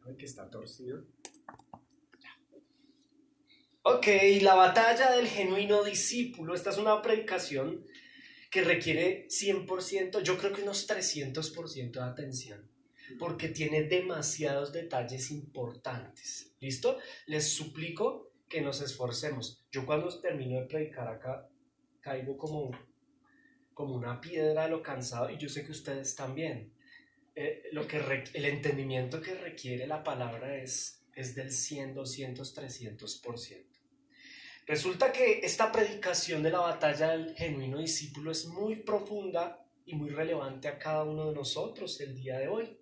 Ay, que está torcido. Ok, la batalla del genuino discípulo. Esta es una predicación que requiere 100%, yo creo que unos 300% de atención, porque tiene demasiados detalles importantes. ¿Listo? Les suplico que nos esforcemos. Yo cuando termino de predicar acá, caigo como una piedra de lo cansado, y yo sé que ustedes también. El entendimiento que requiere la palabra es del 100, 200, 300%. Resulta que esta predicación de la batalla del genuino discípulo es muy profunda y muy relevante a cada uno de nosotros el día de hoy.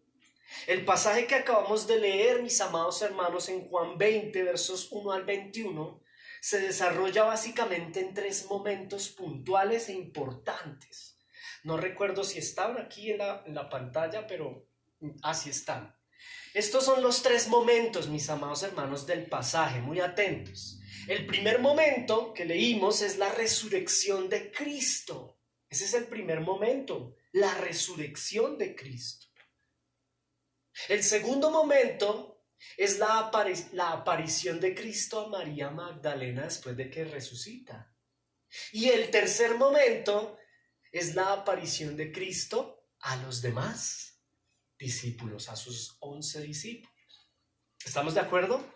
El pasaje que acabamos de leer, mis amados hermanos, en Juan 20, versos 1 al 21, se desarrolla básicamente en 3 momentos puntuales e importantes. No recuerdo si estaban aquí en la pantalla, pero así están. Estos son los 3 momentos, mis amados hermanos, del pasaje, muy atentos. El primer momento que leímos es la resurrección de Cristo. Ese es el primer momento, la resurrección de Cristo. El segundo momento es la aparición de Cristo a María Magdalena después de que resucita. Y el tercer momento es la aparición de Cristo a los demás discípulos, a sus 11 discípulos. ¿Estamos de acuerdo?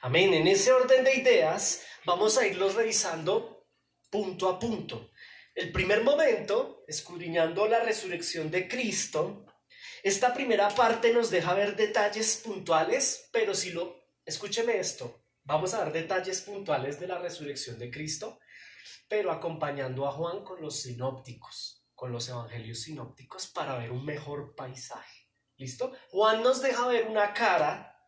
Amén. En ese orden de ideas vamos a irlos revisando punto a punto. El primer momento, escudriñando la resurrección de Cristo, esta primera parte nos deja ver detalles puntuales, pero escúcheme esto, vamos a ver detalles puntuales de la resurrección de Cristo, pero acompañando a Juan con los sinópticos, con los evangelios sinópticos para ver un mejor paisaje. ¿Listo? Juan nos deja ver una cara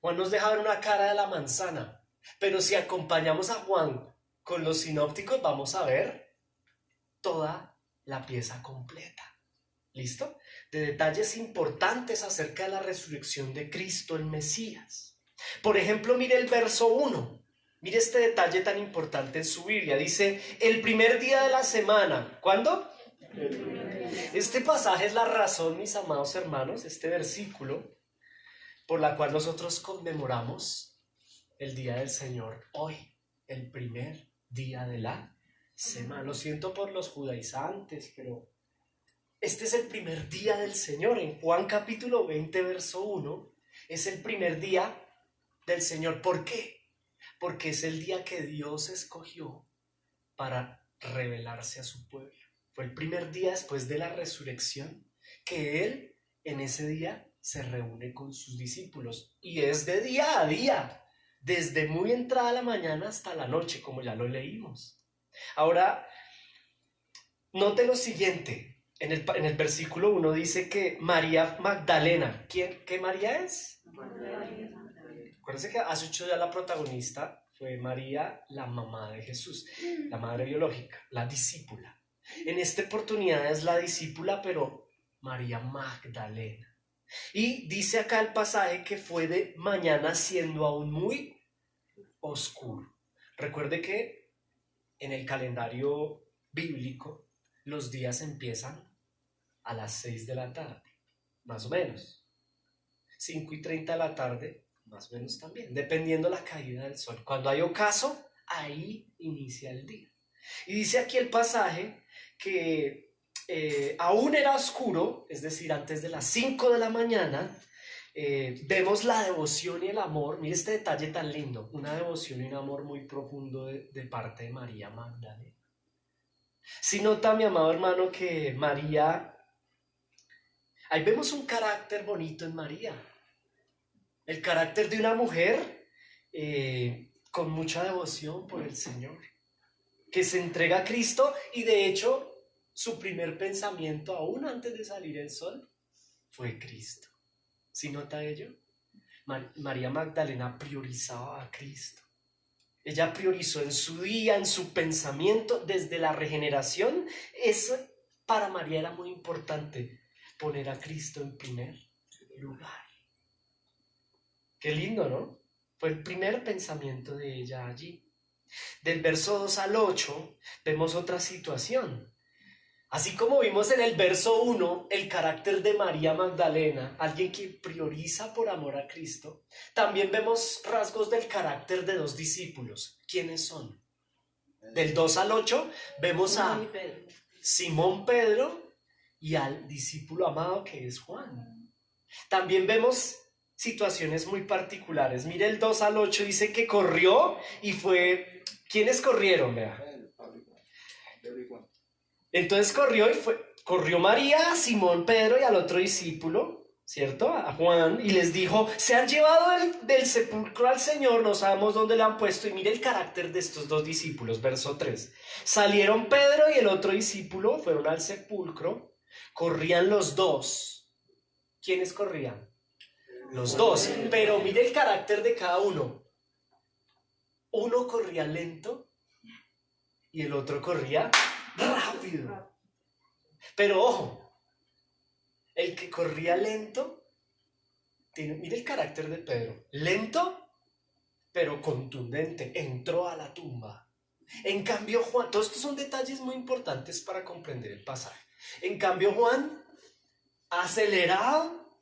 de la manzana, pero si acompañamos a Juan con los sinópticos vamos a ver toda la pieza completa. ¿Listo? De detalles importantes acerca de la resurrección de Cristo, el Mesías. Por ejemplo, mire el verso 1. Mire este detalle tan importante en su Biblia. Dice, el primer día de la semana. ¿Cuándo? Este pasaje es la razón, mis amados hermanos, este versículo, por la cual nosotros conmemoramos el día del Señor hoy, el primer día de la semana. Lo siento por los judaizantes, pero este es el primer día del Señor. En Juan capítulo 20, verso 1, es el primer día del Señor. ¿Por qué? Porque es el día que Dios escogió para revelarse a su pueblo. Fue el primer día después de la resurrección que Él en ese día se reúne con sus discípulos. Y es de día a día, desde muy entrada la mañana hasta la noche, como ya lo leímos. Ahora, note lo siguiente. En el versículo 1 dice que María Magdalena. ¿Qué María es? Acuérdense que hace 8 días la protagonista fue María, la mamá de Jesús, la madre biológica, la discípula. En esta oportunidad es la discípula, pero María Magdalena. Y dice acá el pasaje que fue de mañana siendo aún muy oscuro. Recuerde que en el calendario bíblico los días empiezan a las 6 de la tarde, más o menos. 5:30 de la tarde, más o menos también, dependiendo la caída del sol. Cuando hay ocaso, ahí inicia el día. Y dice aquí el pasaje que aún era oscuro, es decir, antes de las 5 de la mañana, vemos la devoción y el amor. Mire este detalle tan lindo, una devoción y un amor muy profundo de parte de María Magdalena. Si nota, mi amado hermano, que María, ahí vemos un carácter bonito en María. El carácter de una mujer con mucha devoción por el Señor, que se entrega a Cristo, y de hecho su primer pensamiento, aún antes de salir el sol, fue Cristo. ¿Sí nota ello? María Magdalena priorizaba a Cristo. Ella priorizó en su día, en su pensamiento, desde la regeneración. Eso para María era muy importante, poner a Cristo en primer lugar. Qué lindo, ¿no? Fue el primer pensamiento de ella allí. Del verso 2 al 8 vemos otra situación. Así como vimos en el verso 1 el carácter de María Magdalena, alguien que prioriza por amor a Cristo, también vemos rasgos del carácter de dos discípulos. ¿Quiénes son? Del 2 al 8 vemos a Simón Pedro y al discípulo amado que es Juan. También vemos situaciones muy particulares. Mire el 2 al 8, dice que corrió y fue... ¿Quiénes corrieron? Vea. Entonces corrió María, Simón, Pedro y al otro discípulo, ¿cierto? A Juan, y les dijo, se han llevado del sepulcro al Señor, no sabemos dónde lo han puesto. Y mire el carácter de estos dos discípulos, verso 3. Salieron Pedro y el otro discípulo, fueron al sepulcro, corrían los dos. ¿Quiénes corrían? Los dos, pero mire el carácter de cada uno. Uno corría lento y el otro corría rápido. Pero ojo, el que corría lento, mire el carácter de Pedro, lento pero contundente, entró a la tumba. En cambio Juan, todos estos son detalles muy importantes para comprender el pasaje. En cambio Juan, acelerado,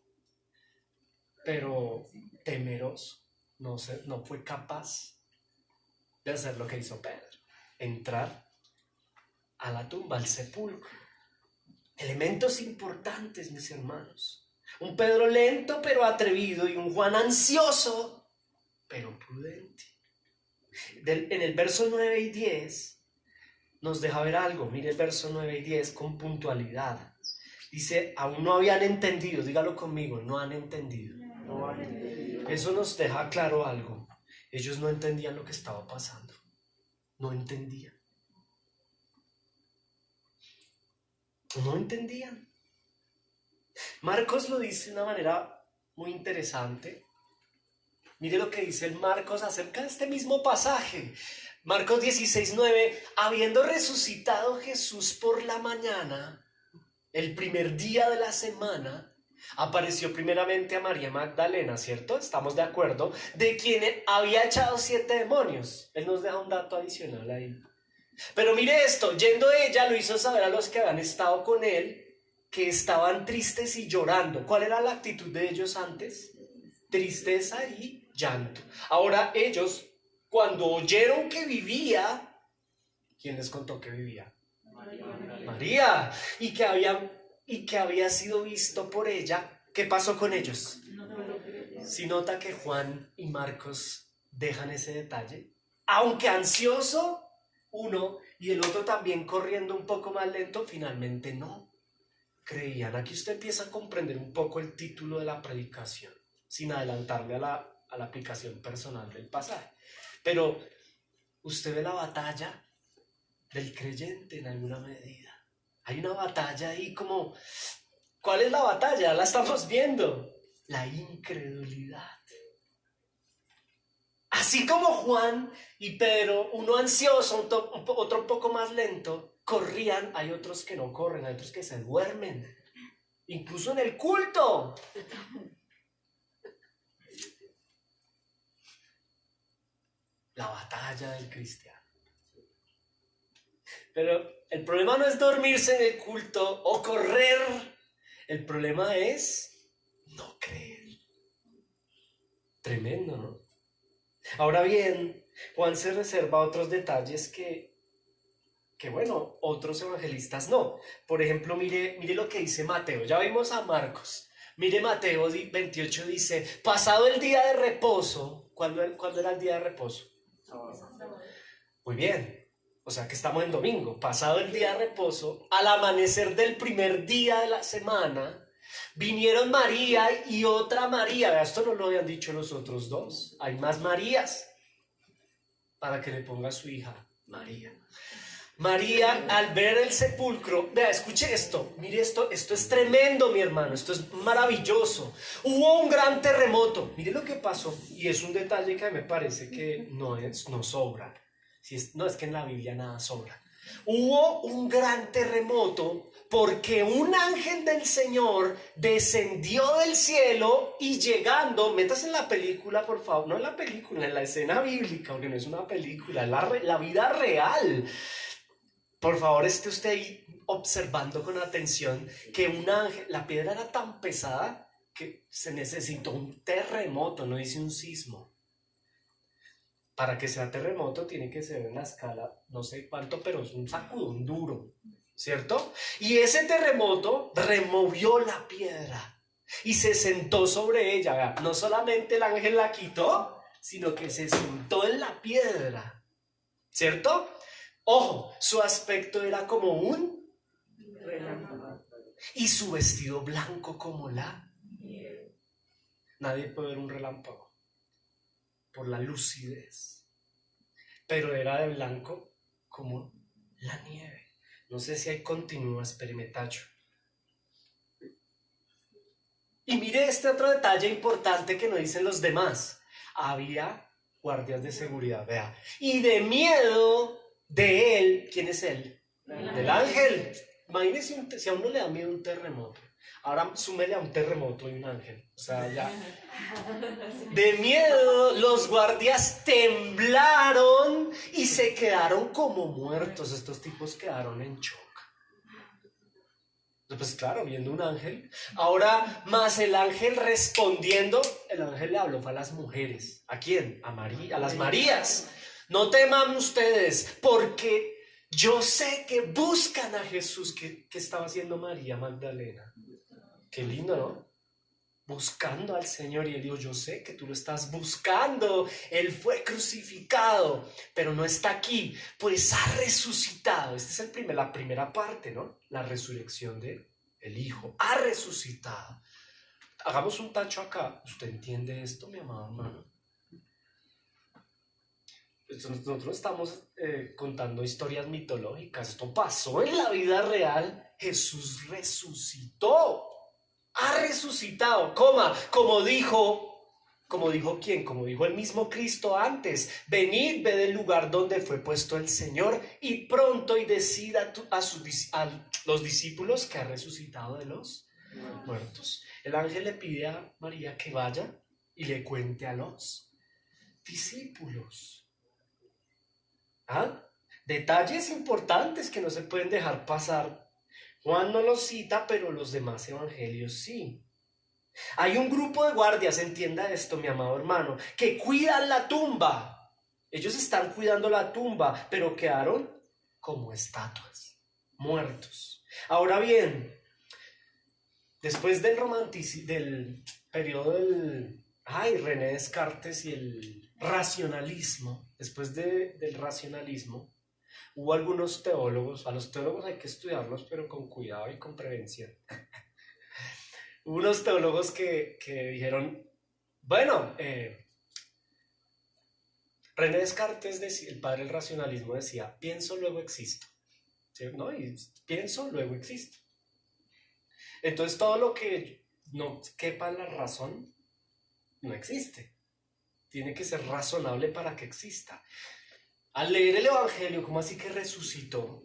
pero temeroso, no fue capaz de hacer lo que hizo Pedro, entrar a la tumba, al sepulcro. Elementos importantes, mis hermanos. Un Pedro lento pero atrevido y un Juan ansioso pero prudente. En el verso 9 y 10 nos deja ver algo. Mire el verso 9 y 10 con puntualidad. Dice, aún no habían entendido, dígalo conmigo, no han entendido. Eso nos deja claro algo. Ellos no entendían lo que estaba pasando. No entendían. No entendían. Marcos lo dice de una manera muy interesante. Mire lo que dice el Marcos acerca de este mismo pasaje. Marcos 16:9. Habiendo resucitado Jesús por la mañana, el primer día de la semana, apareció primeramente a María Magdalena, ¿cierto? ¿Estamos de acuerdo? De quien había echado 7 demonios. Él nos deja un dato adicional ahí. Pero mire esto, yendo ella lo hizo saber a los que habían estado con él que estaban tristes y llorando. ¿Cuál era la actitud de ellos antes? Tristeza y llanto. Ahora ellos, cuando oyeron que vivía, ¿quién les contó que vivía? María. Y que había sido visto por ella. ¿Qué pasó con ellos? Si nota que Juan y Marcos dejan ese detalle, aunque ansioso uno y el otro también corriendo un poco más lento, finalmente no creían. Aquí usted empieza a comprender un poco el título de la predicación, sin adelantarme a la aplicación personal del pasaje. Pero usted ve la batalla del creyente en alguna medida. Hay una batalla ahí como... ¿Cuál es la batalla? La estamos viendo. La incredulidad. Así como Juan y Pedro, uno ansioso, otro un poco más lento, corrían, hay otros que no corren, hay otros que se duermen. Incluso en el culto. La batalla del cristiano. Pero el problema no es dormirse en el culto o correr. El problema es no creer. Tremendo, ¿no? Ahora bien, Juan se reserva otros detalles que bueno, otros evangelistas no. Por ejemplo, mire lo que dice Mateo. Ya vimos a Marcos. Mire Mateo 28 dice, pasado el día de reposo. ¿Cuándo era el día de reposo? Muy bien. O sea que estamos en domingo. Pasado el día de reposo, al amanecer del primer día de la semana, vinieron María y otra María. Esto no lo habían dicho los otros dos. Hay más Marías. Para que le ponga a su hija María. María, al ver el sepulcro, vea, escuche esto, mire esto es tremendo, mi hermano, esto es maravilloso. Hubo un gran terremoto, mire lo que pasó, y es un detalle que me parece que no sobra. No es que en la Biblia nada sobra. Hubo un gran terremoto porque un ángel del Señor descendió del cielo y llegando, métase en la película por favor, no en la película, en la escena bíblica, porque no es una película, es la vida real. Por favor, esté usted ahí observando con atención que un ángel, la piedra era tan pesada que se necesitó un terremoto, no dice un sismo. Para que sea terremoto tiene que ser en la escala, no sé cuánto, pero es un sacudón duro, ¿cierto? Y ese terremoto removió la piedra y se sentó sobre ella. Vea, no solamente el ángel la quitó, sino que se sentó en la piedra, ¿cierto? Ojo, su aspecto era como un relámpago y su vestido blanco como la nieve. Nadie puede ver un relámpago por la lucidez, pero era de blanco como la nieve. No sé si hay continúa experimentacho. Y mire este otro detalle importante que no dicen los demás. Había guardias de seguridad, vea. Y de miedo de él, ¿quién es él? Del ángel. Imagínense si a uno le da miedo un terremoto. Ahora súmele a un terremoto y un ángel. O sea, ya. De miedo, los guardias temblaron y se quedaron como muertos. Estos tipos quedaron en shock. Pues claro, viendo un ángel. Ahora, más el ángel respondiendo, el ángel le habló a las mujeres. ¿A quién? A María, a las Marías. No teman ustedes, porque yo sé que buscan a Jesús. ¿Qué estaba haciendo María Magdalena? Qué lindo, ¿no? Buscando al Señor, y él dijo, yo sé que tú lo estás buscando, él fue crucificado, pero no está aquí, pues ha resucitado. Esta es la primera parte, ¿no? La resurrección del Hijo, ha resucitado. Hagamos un tacho acá. ¿Usted entiende esto, mi amado hermano? Nosotros estamos contando historias mitológicas. Esto pasó en la vida real. Jesús resucitó. Ha resucitado, como dijo ¿quién? Como dijo el mismo Cristo antes, venid, ved el lugar donde fue puesto el Señor y pronto y decida a los discípulos que ha resucitado de los muertos. El ángel le pide a María que vaya y le cuente a los discípulos. ¿Ah? Detalles importantes que no se pueden dejar pasar. Juan no los cita, pero los demás evangelios sí. Hay un grupo de guardias, entienda esto, mi amado hermano, que cuidan la tumba. Ellos están cuidando la tumba, pero quedaron como estatuas, muertos. Ahora bien, después del del periodo del René Descartes y el racionalismo, después del racionalismo, hubo algunos teólogos. A los teólogos hay que estudiarlos, pero con cuidado y con prevención. Hubo unos teólogos que dijeron, bueno, René Descartes, el padre del racionalismo, decía, pienso, luego existo. ¿Sí? ¿No? Y pienso, luego existo. Entonces todo lo que no quepa en la razón no existe. Tiene que ser razonable para que exista. Al leer el Evangelio, ¿cómo así que resucitó?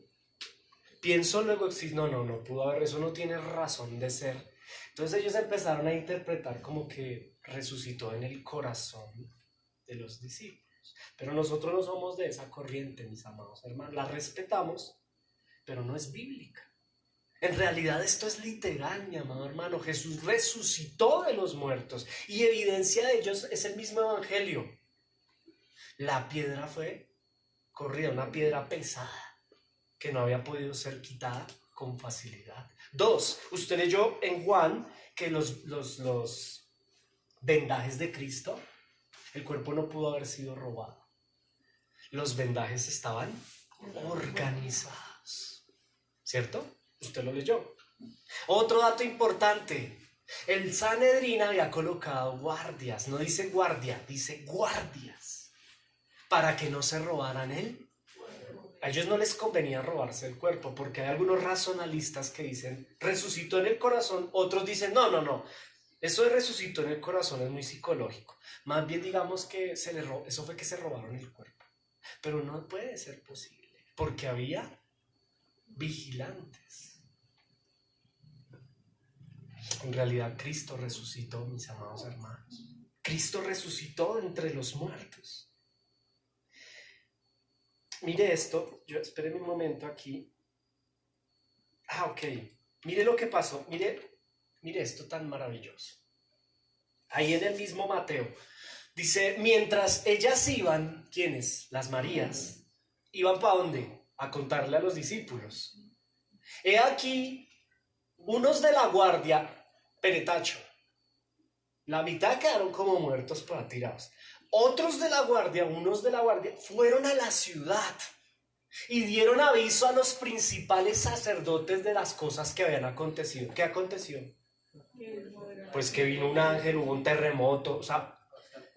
Pienso, luego existo. No pudo haber, eso no tiene razón de ser. Entonces ellos empezaron a interpretar como que resucitó en el corazón de los discípulos. Pero nosotros no somos de esa corriente, mis amados hermanos. La respetamos, pero no es bíblica. En realidad esto es literal, mi amado hermano. Jesús resucitó de los muertos y evidencia de ellos es el mismo evangelio. La piedra fue corrida, una piedra pesada que no había podido ser quitada con facilidad. 2, usted leyó en Juan que los vendajes de Cristo, el cuerpo no pudo haber sido robado. Los vendajes estaban organizados, ¿cierto? Usted lo leyó. Otro dato importante, el Sanedrín había colocado guardias, no dice guardia, dice guardias, para que no se robaran el. A ellos no les convenía robarse el cuerpo, porque hay algunos racionalistas que dicen resucitó en el corazón, otros dicen no, eso de resucitó en el corazón es muy psicológico, más bien digamos que eso fue que se robaron el cuerpo, pero no puede ser posible, porque había vigilantes. En realidad Cristo resucitó, mis amados hermanos. Cristo resucitó entre los muertos. Mire esto, espérenme un momento aquí. Ok, mire lo que pasó, mire esto tan maravilloso. Ahí en el mismo Mateo, dice, mientras ellas iban, ¿quiénes? Las Marías, ¿iban para dónde? A contarle a los discípulos. He aquí, unos de la guardia, peretacho, la mitad quedaron como muertos para tirados. Unos de la guardia, fueron a la ciudad y dieron aviso a los principales sacerdotes de las cosas que habían acontecido. ¿Qué aconteció? Pues que vino un ángel, hubo un terremoto, o sea,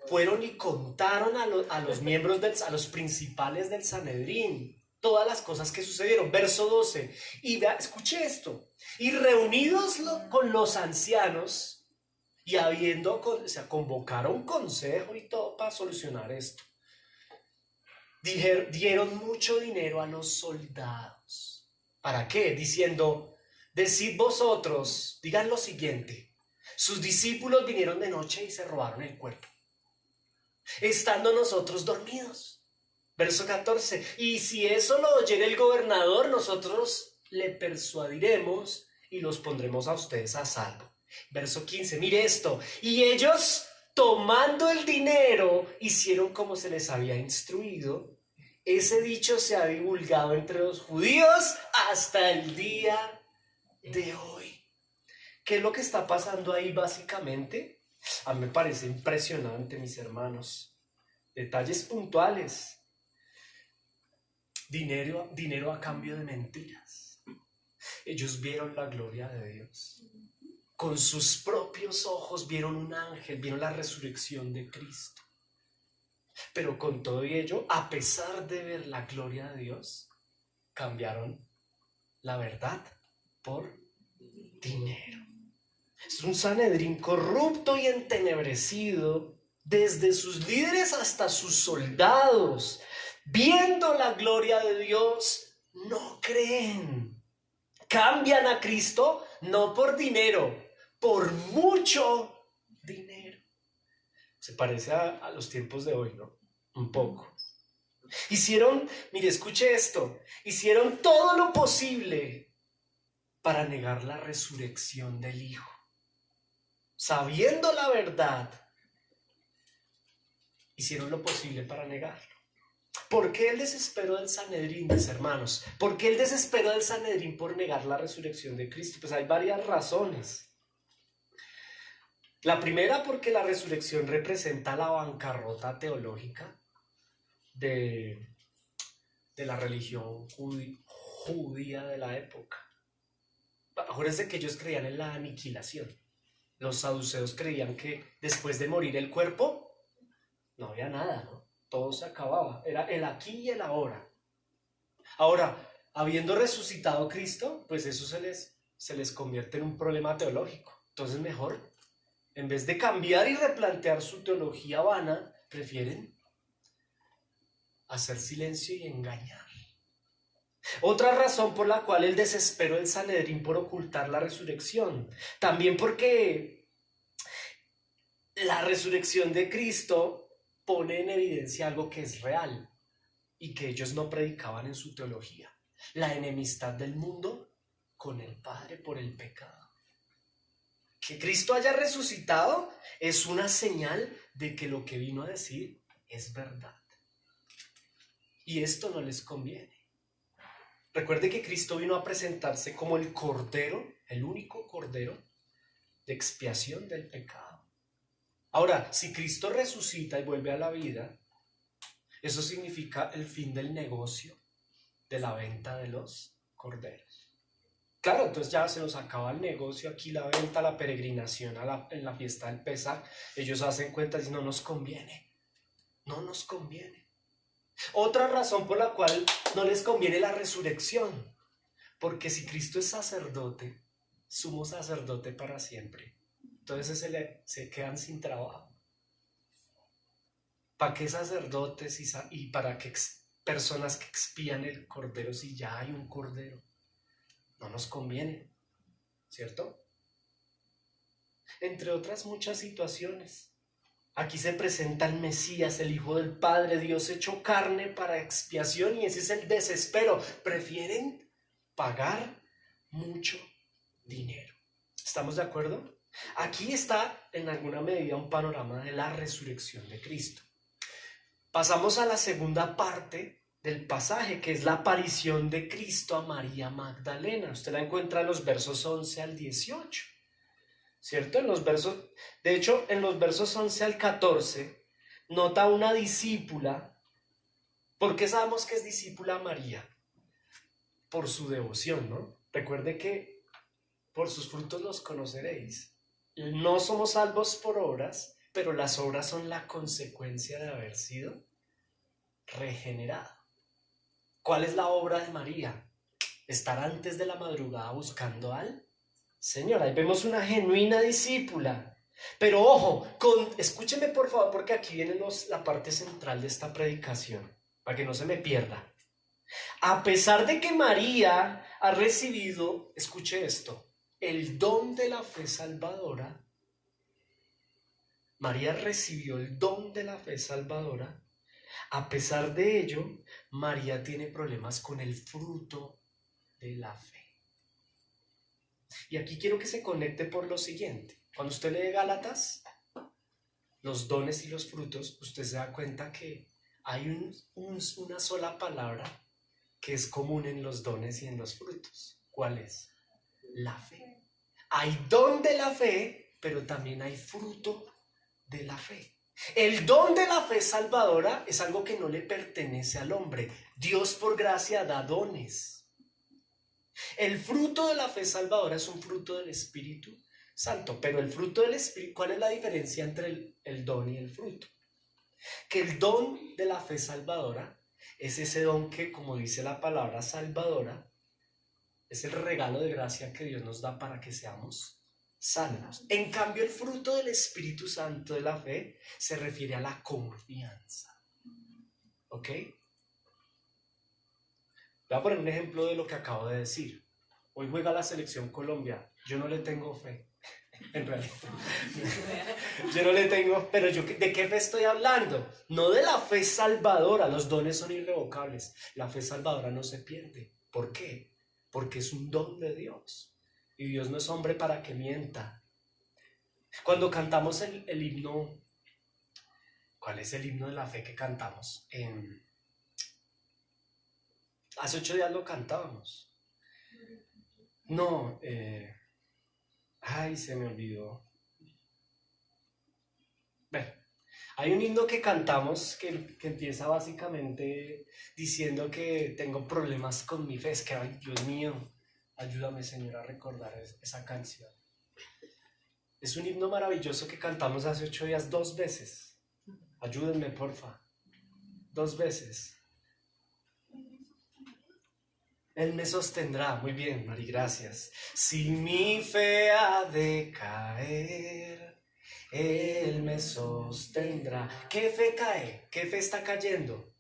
fueron y contaron a los miembros, a los principales del Sanedrín, todas las cosas que sucedieron. Verso 12, y escuche esto, y reunidos con los ancianos, y convocaron consejo y todo para solucionar esto. Dieron mucho dinero a los soldados. ¿Para qué? Diciendo, decid vosotros, digan lo siguiente, sus discípulos vinieron de noche y se robaron el cuerpo, estando nosotros dormidos. Verso 14, y si eso lo oyere el gobernador, nosotros le persuadiremos y los pondremos a ustedes a salvo. Verso 15, mire esto, y ellos tomando el dinero hicieron como se les había instruido. Ese dicho se ha divulgado entre los judíos hasta el día de hoy. ¿Qué es lo que está pasando ahí básicamente? A mí me parece impresionante, mis hermanos. Detalles puntuales. Dinero a cambio de mentiras. Ellos vieron la gloria de Dios. Con sus propios ojos vieron un ángel, vieron la resurrección de Cristo. Pero con todo ello, a pesar de ver la gloria de Dios, cambiaron la verdad por dinero. Es un Sanedrín corrupto y entenebrecido, desde sus líderes hasta sus soldados, viendo la gloria de Dios, no creen. Cambian a Cristo no por dinero, por mucho dinero. Se parece a los tiempos de hoy, ¿no? Un poco. Mire, escuche esto, hicieron todo lo posible para negar la resurrección del Hijo. Sabiendo la verdad, hicieron lo posible para negarlo. ¿Por qué el desespero del Sanedrín, mis hermanos? ¿Por qué el desespero del Sanedrín por negar la resurrección de Cristo? Pues hay varias razones. La primera, porque la resurrección representa la bancarrota teológica de la religión judía de la época. Acuérdense que ellos creían en la aniquilación. Los saduceos creían que después de morir el cuerpo no había nada, ¿no? Todo se acababa. Era el aquí y el ahora. Ahora, habiendo resucitado Cristo, pues eso se les convierte en un problema teológico. Entonces mejor, en vez de cambiar y replantear su teología vana, prefieren hacer silencio y engañar. Otra razón por la cual el desespero del Sanedrín por ocultar la resurrección, también porque la resurrección de Cristo pone en evidencia algo que es real y que ellos no predicaban en su teología: la enemistad del mundo con el Padre por el pecado. Que Cristo haya resucitado es una señal de que lo que vino a decir es verdad. Y esto no les conviene. Recuerde que Cristo vino a presentarse como el Cordero, el único Cordero de expiación del pecado. Ahora, si Cristo resucita y vuelve a la vida, eso significa el fin del negocio de la venta de los corderos. Claro, entonces ya se nos acaba el negocio aquí, la venta, la peregrinación en la fiesta del Pesaj. Ellos hacen cuentas y no nos conviene. No nos conviene. Otra razón por la cual no les conviene la resurrección, porque si Cristo es sacerdote, sumo sacerdote para siempre, entonces se quedan sin trabajo. ¿Para qué sacerdotes y para qué personas que expían el cordero si ya hay un cordero? No nos conviene, ¿cierto? Entre otras muchas situaciones. Aquí se presenta el Mesías, el Hijo del Padre, Dios hecho carne para expiación, y ese es el desespero. Prefieren pagar mucho dinero. ¿Estamos de acuerdo? Aquí está en alguna medida un panorama de la resurrección de Cristo. Pasamos a la segunda parte del pasaje, que es la aparición de Cristo a María Magdalena. Usted la encuentra en los versos 11 al 18, ¿cierto? De hecho, en los versos 11 al 14, nota una discípula. ¿Por qué sabemos que es discípula María? Por su devoción, ¿no? Recuerde que por sus frutos los conoceréis. No somos salvos por obras, pero las obras son la consecuencia de haber sido regenerado. ¿Cuál es la obra de María? Estar antes de la madrugada buscando al Señor. Ahí vemos una genuina discípula. Pero ojo, escúcheme por favor, porque aquí viene la parte central de esta predicación, para que no se me pierda. A pesar de que María ha recibido, escuche esto, el don de la fe salvadora, María recibió el don de la fe salvadora. A pesar de ello, María tiene problemas con el fruto de la fe. Y aquí quiero que se conecte por lo siguiente. Cuando usted lee Gálatas, los dones y los frutos, usted se da cuenta que hay una sola palabra que es común en los dones y en los frutos. ¿Cuál es? La fe. Hay don de la fe, pero también hay fruto de la fe. El don de la fe salvadora es algo que no le pertenece al hombre. Dios por gracia da dones. El fruto de la fe salvadora es un fruto del Espíritu Santo, pero el fruto del Espíritu, ¿cuál es la diferencia entre el don y el fruto? Que el don de la fe salvadora es ese don que, como dice la palabra salvadora, es el regalo de gracia que Dios nos da para que seamos salvos. En cambio, el fruto del Espíritu Santo de la fe se refiere a la confianza. ¿Ok? Voy a poner un ejemplo de lo que acabo de decir. Hoy juega la selección Colombia. Yo no le tengo fe. En realidad. Yo no le tengo, pero ¿de qué fe estoy hablando? No de la fe salvadora. Los dones son irrevocables. La fe salvadora no se pierde. ¿Por qué? Porque es un don de Dios. Y Dios no es hombre para que mienta. Cuando cantamos el himno, ¿cuál es el himno de la fe que cantamos? Hace 8 días lo cantábamos. No, se me olvidó. Bueno, hay un himno que cantamos que empieza básicamente diciendo que tengo problemas con mi fe. Es que, ay, Dios mío, ayúdame, Señor, a recordar esa canción. Es un himno maravilloso que cantamos hace 8 días 2 veces. Ayúdenme, porfa. 2 veces. Él me sostendrá. Muy bien, Mari, gracias. Si mi fe ha de caer, Él me sostendrá. ¿Qué fe cae? ¿Qué fe está cayendo?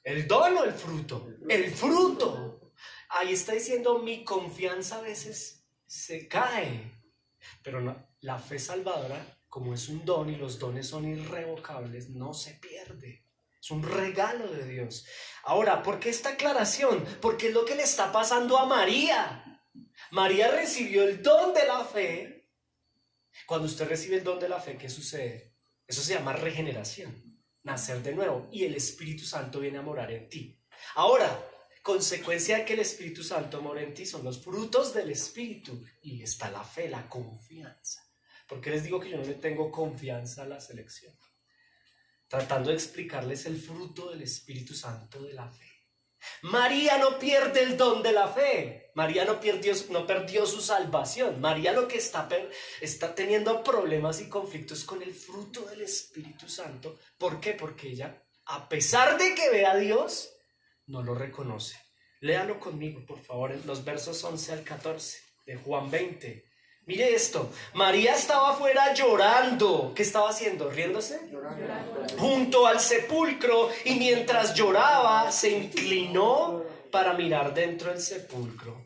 ¿El don o el fruto? El fruto. Ahí está diciendo, mi confianza a veces se cae. Pero no, la fe salvadora, como es un don y los dones son irrevocables, no se pierde. Es un regalo de Dios. Ahora, ¿por qué esta aclaración? Porque es lo que le está pasando a María. María recibió el don de la fe. Cuando usted recibe el don de la fe, ¿qué sucede? Eso se llama regeneración, nacer de nuevo. Y el Espíritu Santo viene a morar en ti. Ahora, consecuencia de que el Espíritu Santo mora en ti son los frutos del Espíritu. Y está la fe, la confianza. ¿Por qué les digo que yo no le tengo confianza a la selección? Tratando de explicarles el fruto del Espíritu Santo de la fe. María no pierde el don de la fe. María no perdió su salvación. María lo que está teniendo problemas y conflictos con el fruto del Espíritu Santo. ¿Por qué? Porque ella, a pesar de que ve a Dios, no lo reconoce. Léalo conmigo, por favor, en los versos 11 al 14 de Juan 20. Mire esto, María estaba afuera llorando. ¿Qué estaba haciendo? ¿Riéndose? Llorando. Junto al sepulcro, y mientras lloraba, se inclinó para mirar dentro del sepulcro.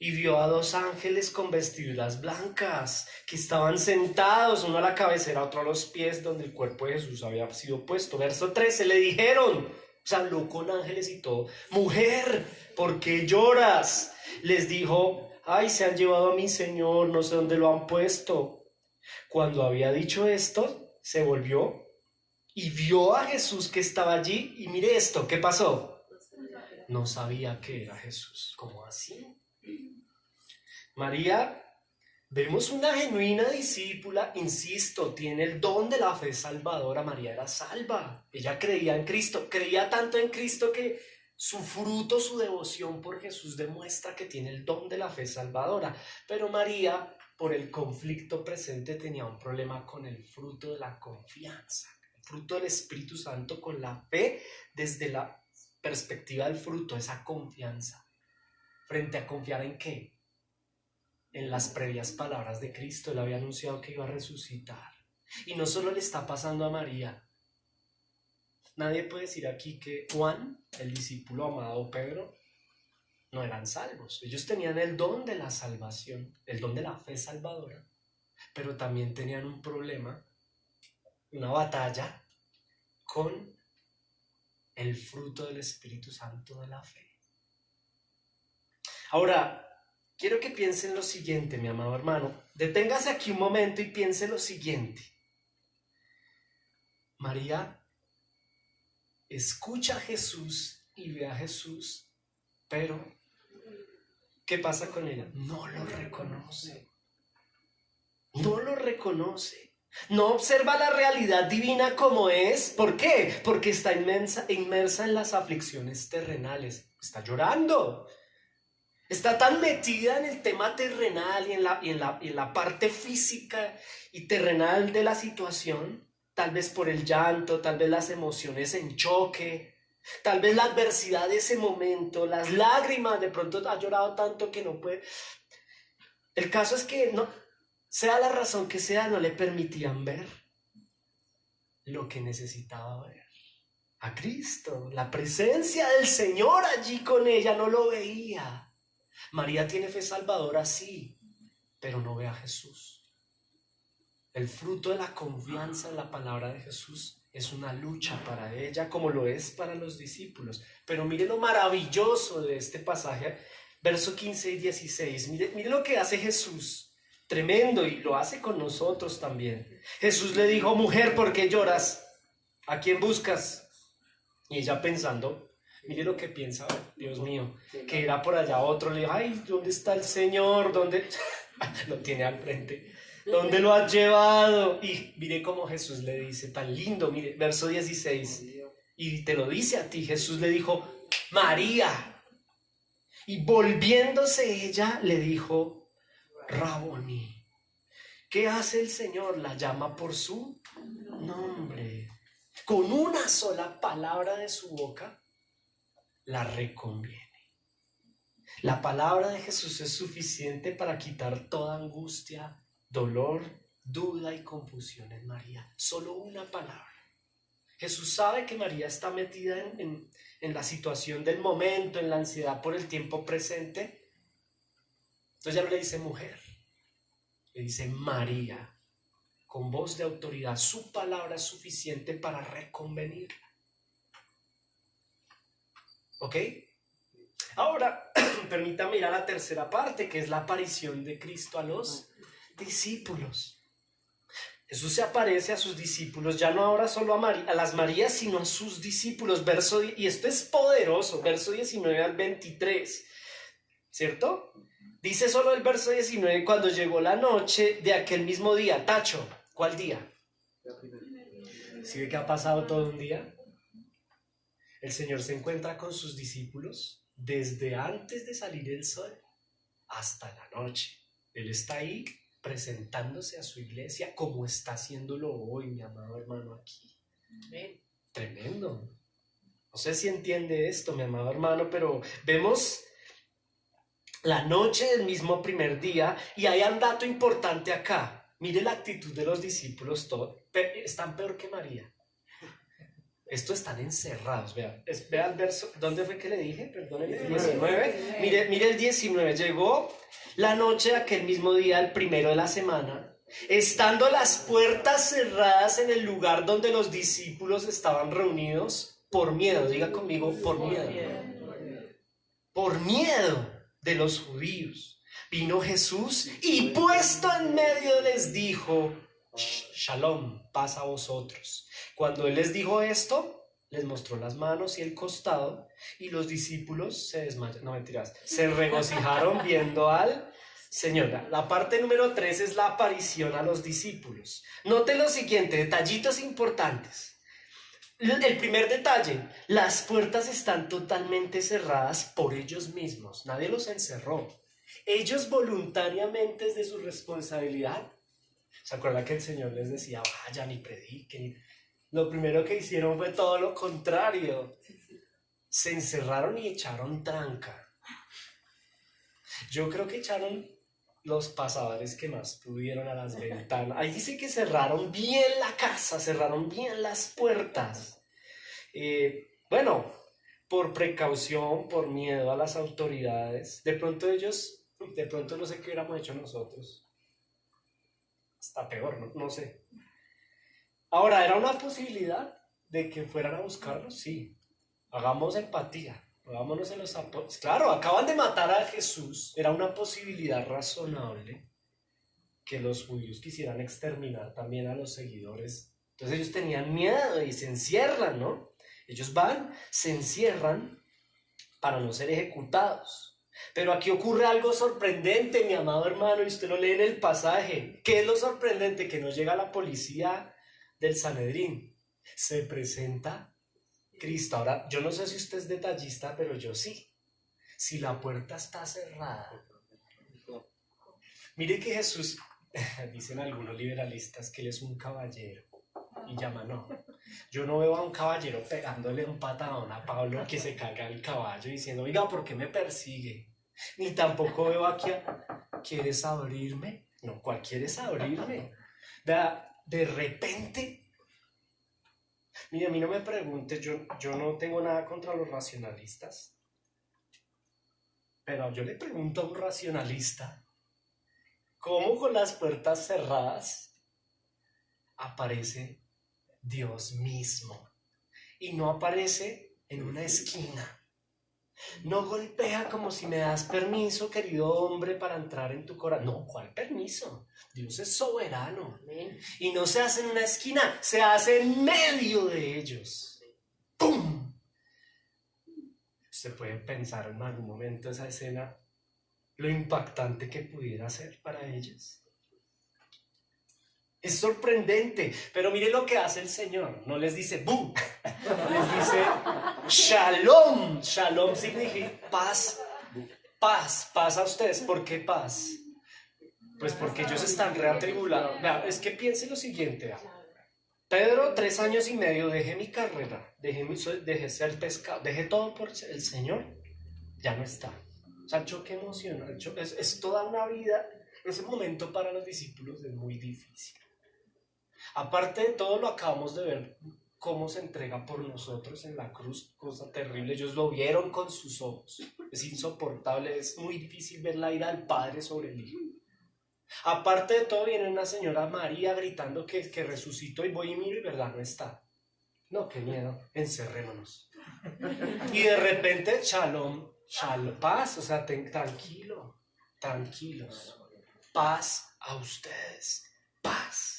y vio a dos ángeles con vestiduras blancas que estaban sentados, uno a la cabecera, otro a los pies, donde el cuerpo de Jesús había sido puesto. Verso 13, le dijeron, o sea, habló con ángeles y todo, mujer, ¿por qué lloras? Les dijo, ay, se han llevado a mi Señor, no sé dónde lo han puesto. Cuando había dicho esto, se volvió y vio a Jesús que estaba allí, y mire esto, ¿qué pasó? No sabía que era Jesús. ¿Cómo así? María, vemos una genuina discípula, insisto, tiene el don de la fe salvadora. María era salva, ella creía en Cristo, creía tanto en Cristo que su fruto, su devoción por Jesús demuestra que tiene el don de la fe salvadora. Pero María, por el conflicto presente, tenía un problema con el fruto de la confianza, el fruto del Espíritu Santo con la fe desde la perspectiva del fruto, esa confianza. ¿Frente a confiar en qué? En las previas palabras de Cristo. Él había anunciado que iba a resucitar. Y no solo le está pasando a María. Nadie puede decir aquí que Juan, el discípulo amado Pedro, no eran salvos. Ellos tenían el don de la salvación, el don de la fe salvadora, pero también tenían un problema, una batalla con el fruto del Espíritu Santo de la fe. Ahora, quiero que piensen lo siguiente, mi amado hermano. Deténgase aquí un momento y piense lo siguiente. María escucha a Jesús y ve a Jesús, pero ¿qué pasa con ella? No lo reconoce. No lo reconoce. No observa la realidad divina como es. ¿Por qué? Porque está inmersa en las aflicciones terrenales. Está llorando. Está tan metida en el tema terrenal y en la parte física y terrenal de la situación, tal vez por el llanto, tal vez las emociones en choque, tal vez la adversidad de ese momento, las lágrimas, de pronto ha llorado tanto que no puede. El caso es que no, sea la razón que sea, no le permitían ver lo que necesitaba ver. A Cristo, la presencia del Señor allí con ella, no lo veía. María tiene fe salvadora, sí, pero no ve a Jesús. El fruto de la confianza en la palabra de Jesús es una lucha para ella, como lo es para los discípulos. Pero mire lo maravilloso de este pasaje, verso 15 y 16. Mire lo que hace Jesús, tremendo, y lo hace con nosotros también. Jesús le dijo, mujer, ¿por qué lloras? ¿A quién buscas? Y ella pensando, mire lo que piensa, Dios mío, que era por allá otro, le dijo, ay, ¿dónde está el Señor? ¿Dónde? Lo tiene al frente. ¿Dónde lo has llevado? Y mire cómo Jesús le dice, tan lindo, mire, verso 16. Y te lo dice a ti, Jesús le dijo, María. Y volviéndose ella, le dijo, Raboni. ¿Qué hace el Señor? La llama por su nombre. Con una sola palabra de su boca, la reconviene. La palabra de Jesús es suficiente para quitar toda angustia, dolor, duda y confusión en María. Solo una palabra. Jesús sabe que María está metida en la situación del momento, en la ansiedad por el tiempo presente. Entonces ya no le dice mujer, le dice María, con voz de autoridad. Su palabra es suficiente para reconvenirla. ¿Ok? Ahora, permítame ir a la tercera parte, que es la aparición de Cristo a los discípulos. Jesús se aparece a sus discípulos, ya no ahora solo a las Marías, sino a sus discípulos. Y esto es poderoso, verso 19 al 23, ¿cierto? Dice solo el verso 19, cuando llegó la noche de aquel mismo día. Tacho, ¿cuál día? ¿Sí ve que ha pasado todo un día? El Señor se encuentra con sus discípulos desde antes de salir el sol hasta la noche. Él está ahí presentándose a su iglesia como está haciéndolo hoy, mi amado hermano, aquí. Tremendo. No sé si entiende esto, mi amado hermano, pero vemos la noche del mismo primer día y hay un dato importante acá. Mire la actitud de los discípulos, están peor que María. Estos están encerrados, vea el verso, ¿dónde fue que le dije? Perdóneme, 19. Mire el 19, llegó la noche de aquel mismo día, el primero de la semana, estando las puertas cerradas en el lugar donde los discípulos estaban reunidos, por miedo, diga conmigo, por miedo de los judíos. Vino Jesús y puesto en medio les dijo, Shalom, paz a vosotros. Cuando él les dijo esto, les mostró las manos y el costado, y los discípulos se desmayaron, no mentiras, se regocijaron viendo al Señor. La parte número 3 es la aparición a los discípulos. Note lo siguiente, detallitos importantes. El primer detalle, las puertas están totalmente cerradas por ellos mismos, nadie los encerró. Ellos voluntariamente, desde su responsabilidad, ¿se acuerdan que el Señor les decía, vayan y prediquen? Lo primero que hicieron fue todo lo contrario. Se encerraron y echaron tranca. Yo creo que echaron los pasadores que más pudieron a las ventanas. Ahí dice que cerraron bien la casa, cerraron bien las puertas. Bueno, por precaución, por miedo a las autoridades. De pronto no sé qué hubiéramos hecho nosotros. Está peor, no sé. Ahora, ¿era una posibilidad de que fueran a buscarlos? Sí. Hagamos empatía. Hagámonos en los apóstoles. Claro, acaban de matar a Jesús. Era una posibilidad razonable que los judíos quisieran exterminar también a los seguidores. Entonces ellos tenían miedo y se encierran, ¿no? Ellos van, se encierran para no ser ejecutados. Pero aquí ocurre algo sorprendente, mi amado hermano, y usted lo lee en el pasaje. ¿Qué es lo sorprendente? Que no llega la policía del Sanedrín. Se presenta Cristo. Ahora, yo no sé si usted es detallista, pero yo sí. Si la puerta está cerrada. Mire que Jesús, dicen algunos liberalistas que él es un caballero. Y llama, no. Yo no veo a un caballero pegándole un patadón a Pablo que se caiga el caballo diciendo, oiga, ¿por qué me persigue? Ni tampoco veo aquí ¿quieres abrirme? No, ¿cuál quieres abrirme? De repente, mire, a mí no me pregunte, yo no tengo nada contra los racionalistas, pero yo le pregunto a un racionalista, ¿cómo con las puertas cerradas aparece Dios mismo? Y no aparece en una esquina. No golpea como si me das permiso, querido hombre, para entrar en tu corazón. No, ¿cuál permiso? Dios es soberano. Y no se hace en una esquina, se hace en medio de ellos. ¡Pum! Usted puede pensar en algún momento esa escena, lo impactante que pudiera ser para ellos. Es sorprendente, pero mire lo que hace el Señor. No les dice ¡bum! Les dice ¡shalom! Shalom significa paz. Paz a ustedes. ¿Por qué paz? Pues porque ellos están reatribulados. Vea, es que piense lo siguiente. Vea. Pedro, 3 años y medio, dejé mi carrera, dejé ser pescado, dejé todo por el Señor. Ya no está. O sea, el choque emocional, es toda una vida. Ese momento para los discípulos es muy difícil. Aparte de todo, lo acabamos de ver, cómo se entrega por nosotros en la cruz, cosa terrible. Ellos lo vieron con sus ojos. Es insoportable, es muy difícil ver la ira del Padre sobre el Hijo. Aparte de todo, viene una señora María gritando que resucitó, y voy y miro y verdad no está. No, qué miedo, encerrémonos. Y de repente, shalom, paz, o sea, tranquilos, paz a ustedes, paz.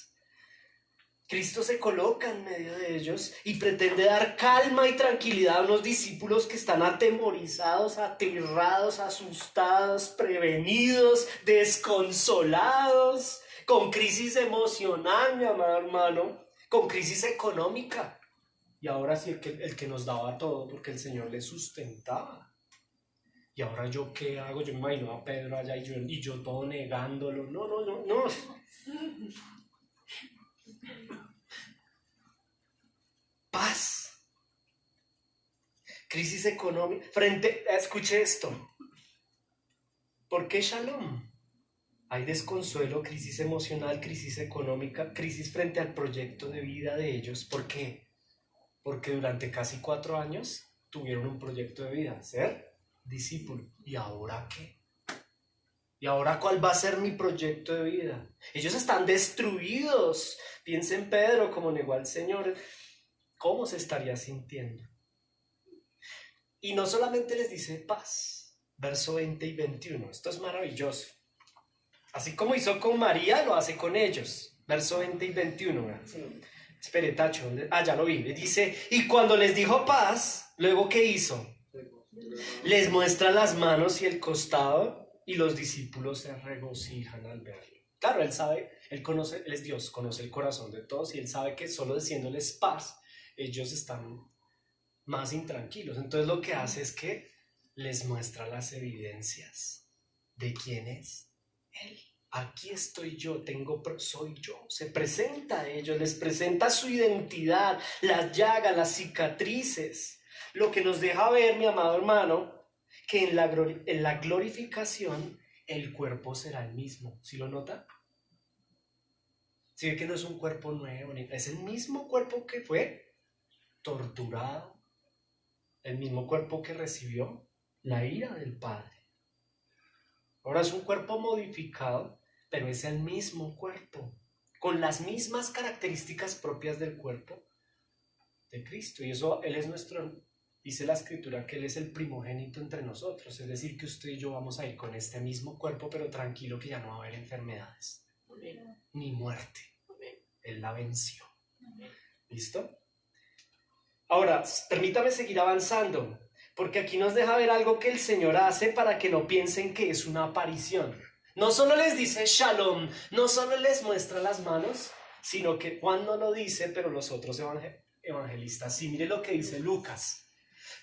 Cristo se coloca en medio de ellos y pretende dar calma y tranquilidad a unos discípulos que están atemorizados, aterrados, asustados, prevenidos, desconsolados, con crisis emocional, mi amado hermano, con crisis económica. Y ahora sí el que nos daba todo, porque el Señor les sustentaba. Y ahora yo qué hago, yo me imagino a Pedro allá y yo todo negándolo. No. Paz. Crisis económica. Escuche esto. ¿Por qué shalom? Hay desconsuelo, crisis emocional, crisis económica, crisis frente al proyecto de vida de ellos. ¿Por qué? porque durante casi 4 años tuvieron un proyecto de vida, ser discípulo. ¿Y ahora qué? ¿Y ahora cuál va a ser mi proyecto de vida? Ellos están destruidos. Piensa en Pedro, como negó al Señor. ¿Cómo se estaría sintiendo? Y no solamente les dice paz, verso 20 y 21. Esto es maravilloso. Así como hizo con María, lo hace con ellos. Verso 20 y 21. ¿Verdad? Espere, tacho. Ya lo vi. Dice, y cuando les dijo paz, luego ¿qué hizo? Les muestra las manos y el costado, y los discípulos se regocijan al verlo. Claro, él sabe, él conoce, él es Dios, conoce el corazón de todos, y él sabe que solo diciéndoles paz, ellos están más intranquilos. Entonces lo que hace es que les muestra las evidencias de quién es él. Aquí estoy yo, soy yo. Se presenta a ellos, les presenta su identidad, las llagas, las cicatrices. Lo que nos deja ver, mi amado hermano, que en la glorificación el cuerpo será el mismo. ¿Sí lo nota? ¿Sí ve que no es un cuerpo nuevo? Es el mismo cuerpo que fue torturado, el mismo cuerpo que recibió la ira del Padre. Ahora es un cuerpo modificado, pero es el mismo cuerpo, con las mismas características propias del cuerpo de Cristo. Y eso, Él es dice la Escritura que Él es el primogénito entre nosotros. Es decir, que usted y yo vamos a ir con este mismo cuerpo, pero tranquilo, que ya no va a haber enfermedades, ni muerte. Él la venció. ¿Listo? Ahora, permítame seguir avanzando, porque aquí nos deja ver algo que el Señor hace para que no piensen que es una aparición. No solo les dice shalom, no solo les muestra las manos, sino que Juan no lo dice, pero los otros evangelistas sí. Mire lo que dice Lucas.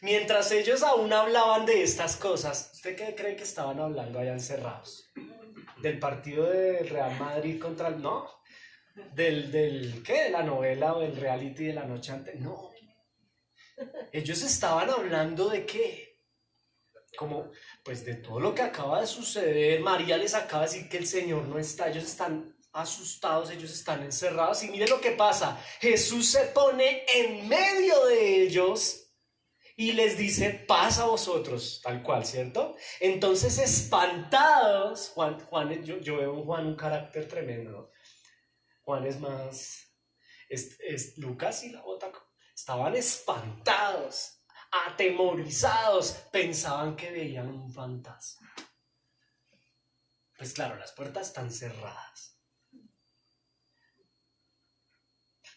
Mientras ellos aún hablaban de estas cosas, ¿usted qué cree que estaban hablando allá encerrados? ¿Del partido del Real Madrid contra el... no? ¿Qué? ¿De la novela o del reality de la noche antes? No. Ellos estaban hablando de qué, como pues de todo lo que acaba de suceder. María les acaba de decir que el Señor no está, ellos están asustados, ellos están encerrados, y mire lo que pasa, Jesús se pone en medio de ellos y les dice paz a vosotros, tal cual, ¿cierto? Entonces espantados, yo veo en Juan un carácter tremendo, ¿no? Juan es más, Lucas y la otra. Estaban espantados, atemorizados, pensaban que veían un fantasma. Pues claro, las puertas están cerradas.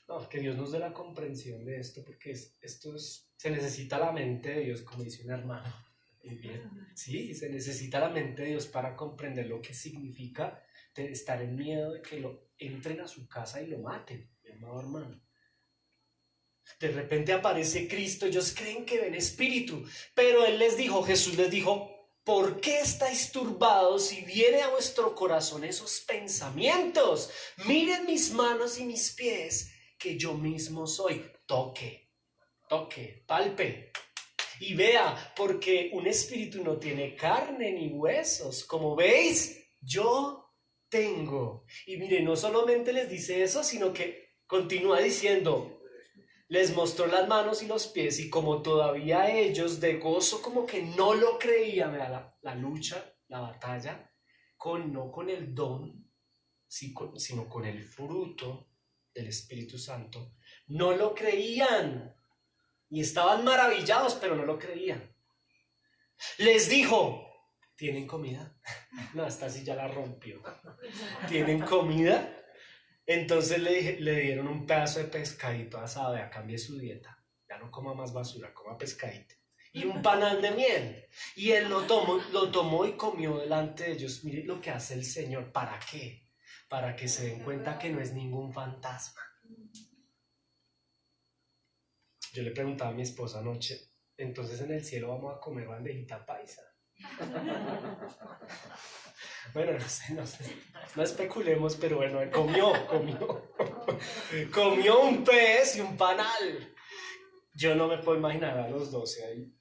No, que Dios nos dé la comprensión de esto, porque se necesita la mente de Dios, como dice un hermano. Sí, se necesita la mente de Dios para comprender lo que significa estar en miedo de que lo entren a su casa y lo maten, mi amado hermano. De repente aparece Cristo, ellos creen que ven espíritu, pero Jesús les dijo, ¿por qué estáis turbados si viene a vuestro corazón esos pensamientos? Miren mis manos y mis pies, que yo mismo soy. Toque, palpe y vea, porque un espíritu no tiene carne ni huesos. Como veis, yo tengo. Y mire, no solamente les dice eso, sino que continúa diciendo, les mostró las manos y los pies, y como todavía ellos de gozo como que no lo creían, la lucha, la batalla, no con el don, sino con el fruto del Espíritu Santo, no lo creían, y estaban maravillados, pero no lo creían. Les dijo, ¿tienen comida? No, esta sí ya la rompió. ¿Tienen comida? Entonces le dieron un pedazo de pescadito asado, ya cambie su dieta, ya no coma más basura, coma pescadito, y un panal de miel, y él lo tomó y comió delante de ellos. Mire lo que hace el Señor. ¿Para qué? Para que se den cuenta que no es ningún fantasma. Yo le preguntaba a mi esposa anoche, entonces en el cielo vamos a comer bandejita paisa. Bueno, no sé, no especulemos, pero bueno, comió un pez y un panal. Yo no me puedo imaginar a los 12 ahí.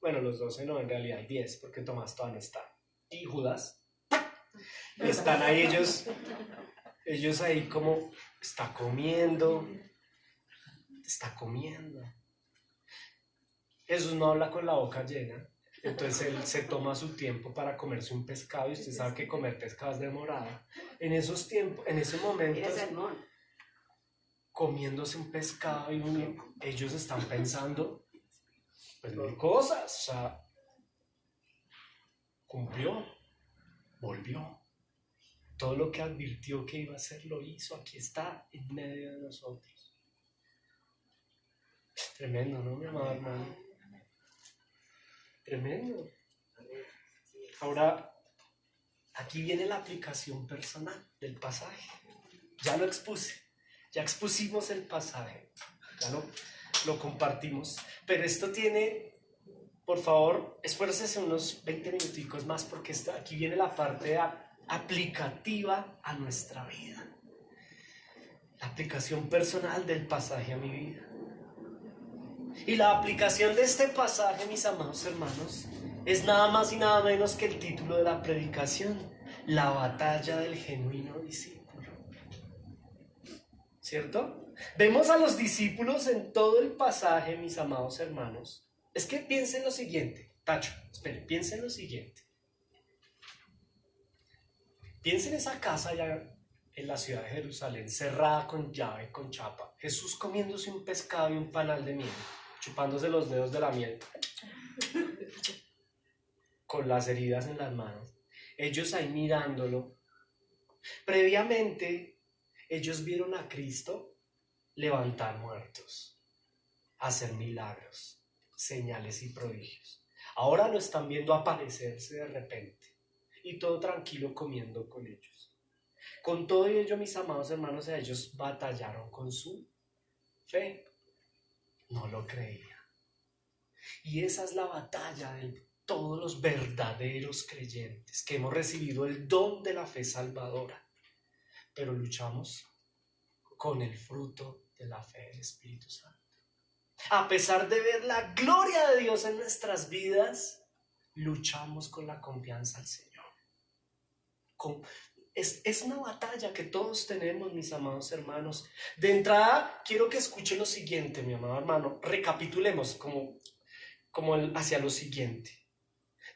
Bueno, los 12 no, en realidad hay 10, porque Tomás todavía no está. Y Judas. Están ahí ellos ahí como, está comiendo. Jesús no habla con la boca llena. Entonces él se toma su tiempo para comerse un pescado y usted sabe que comer pescado es demorado. En esos tiempos, en esos momentos, comiéndose un pescado ellos están pensando pues mil cosas. O sea, cumplió, volvió. Todo lo que advirtió que iba a hacer lo hizo. Aquí está en medio de nosotros. Tremendo, ¿no, mi amado hermano? Tremendo. Ahora, aquí viene la aplicación personal del pasaje. Ya lo expuse, ya expusimos el pasaje, ya lo compartimos. Pero esto tiene, por favor, esfuércese unos 20 minuticos más porque aquí viene la parte aplicativa a nuestra vida. La aplicación personal del pasaje a mi vida. Y la aplicación de este pasaje, mis amados hermanos, es nada más y nada menos que el título de la predicación: la batalla del genuino discípulo. ¿Cierto? Vemos a los discípulos en todo el pasaje, mis amados hermanos. Es que piensen lo siguiente. Tacho, espere, piensen lo siguiente. Piensen en esa casa allá en la ciudad de Jerusalén, cerrada con llave, con chapa. Jesús comiéndose un pescado y un panal de miel, chupándose los dedos de la miel, con las heridas en las manos. Ellos ahí mirándolo. Previamente, ellos vieron a Cristo levantar muertos, hacer milagros, señales y prodigios. Ahora lo están viendo aparecerse de repente y todo tranquilo comiendo con ellos. Con todo ello, mis amados hermanos, ellos batallaron con su fe. No lo creían. Y esa es la batalla de todos los verdaderos creyentes que hemos recibido el don de la fe salvadora. Pero luchamos con el fruto de la fe del Espíritu Santo. A pesar de ver la gloria de Dios en nuestras vidas, luchamos con la confianza al Señor. Es una batalla que todos tenemos, mis amados hermanos. De entrada, quiero que escuche lo siguiente, mi amado hermano. Recapitulemos hacia lo siguiente.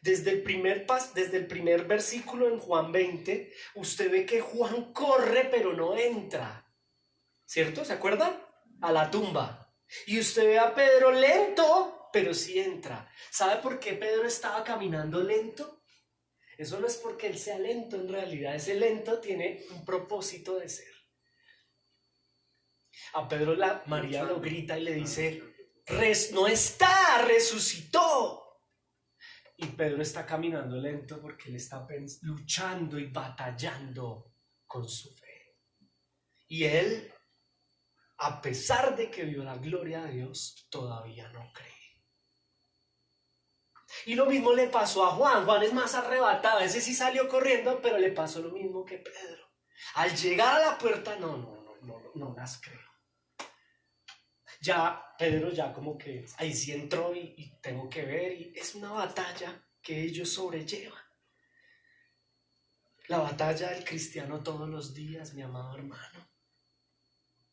Desde el primer versículo en Juan 20, usted ve que Juan corre pero no entra. ¿Cierto? ¿Se acuerdan? A la tumba. Y usted ve a Pedro lento, pero sí entra. ¿Sabe por qué Pedro estaba caminando lento? Eso no es porque él sea lento, en realidad ese lento tiene un propósito de ser. A Pedro María lo grita y le dice: no está, resucitó. Y Pedro está caminando lento porque él está luchando y batallando con su fe. Y él, a pesar de que vio la gloria de Dios, todavía no cree. Y lo mismo le pasó a Juan. Juan es más arrebatado, ese sí salió corriendo, pero le pasó lo mismo que Pedro. Al llegar a la puerta, no las creo. Ya Pedro ya como que ahí sí entró y tengo que ver, y es una batalla que ellos sobrellevan. La batalla del cristiano todos los días, mi amado hermano.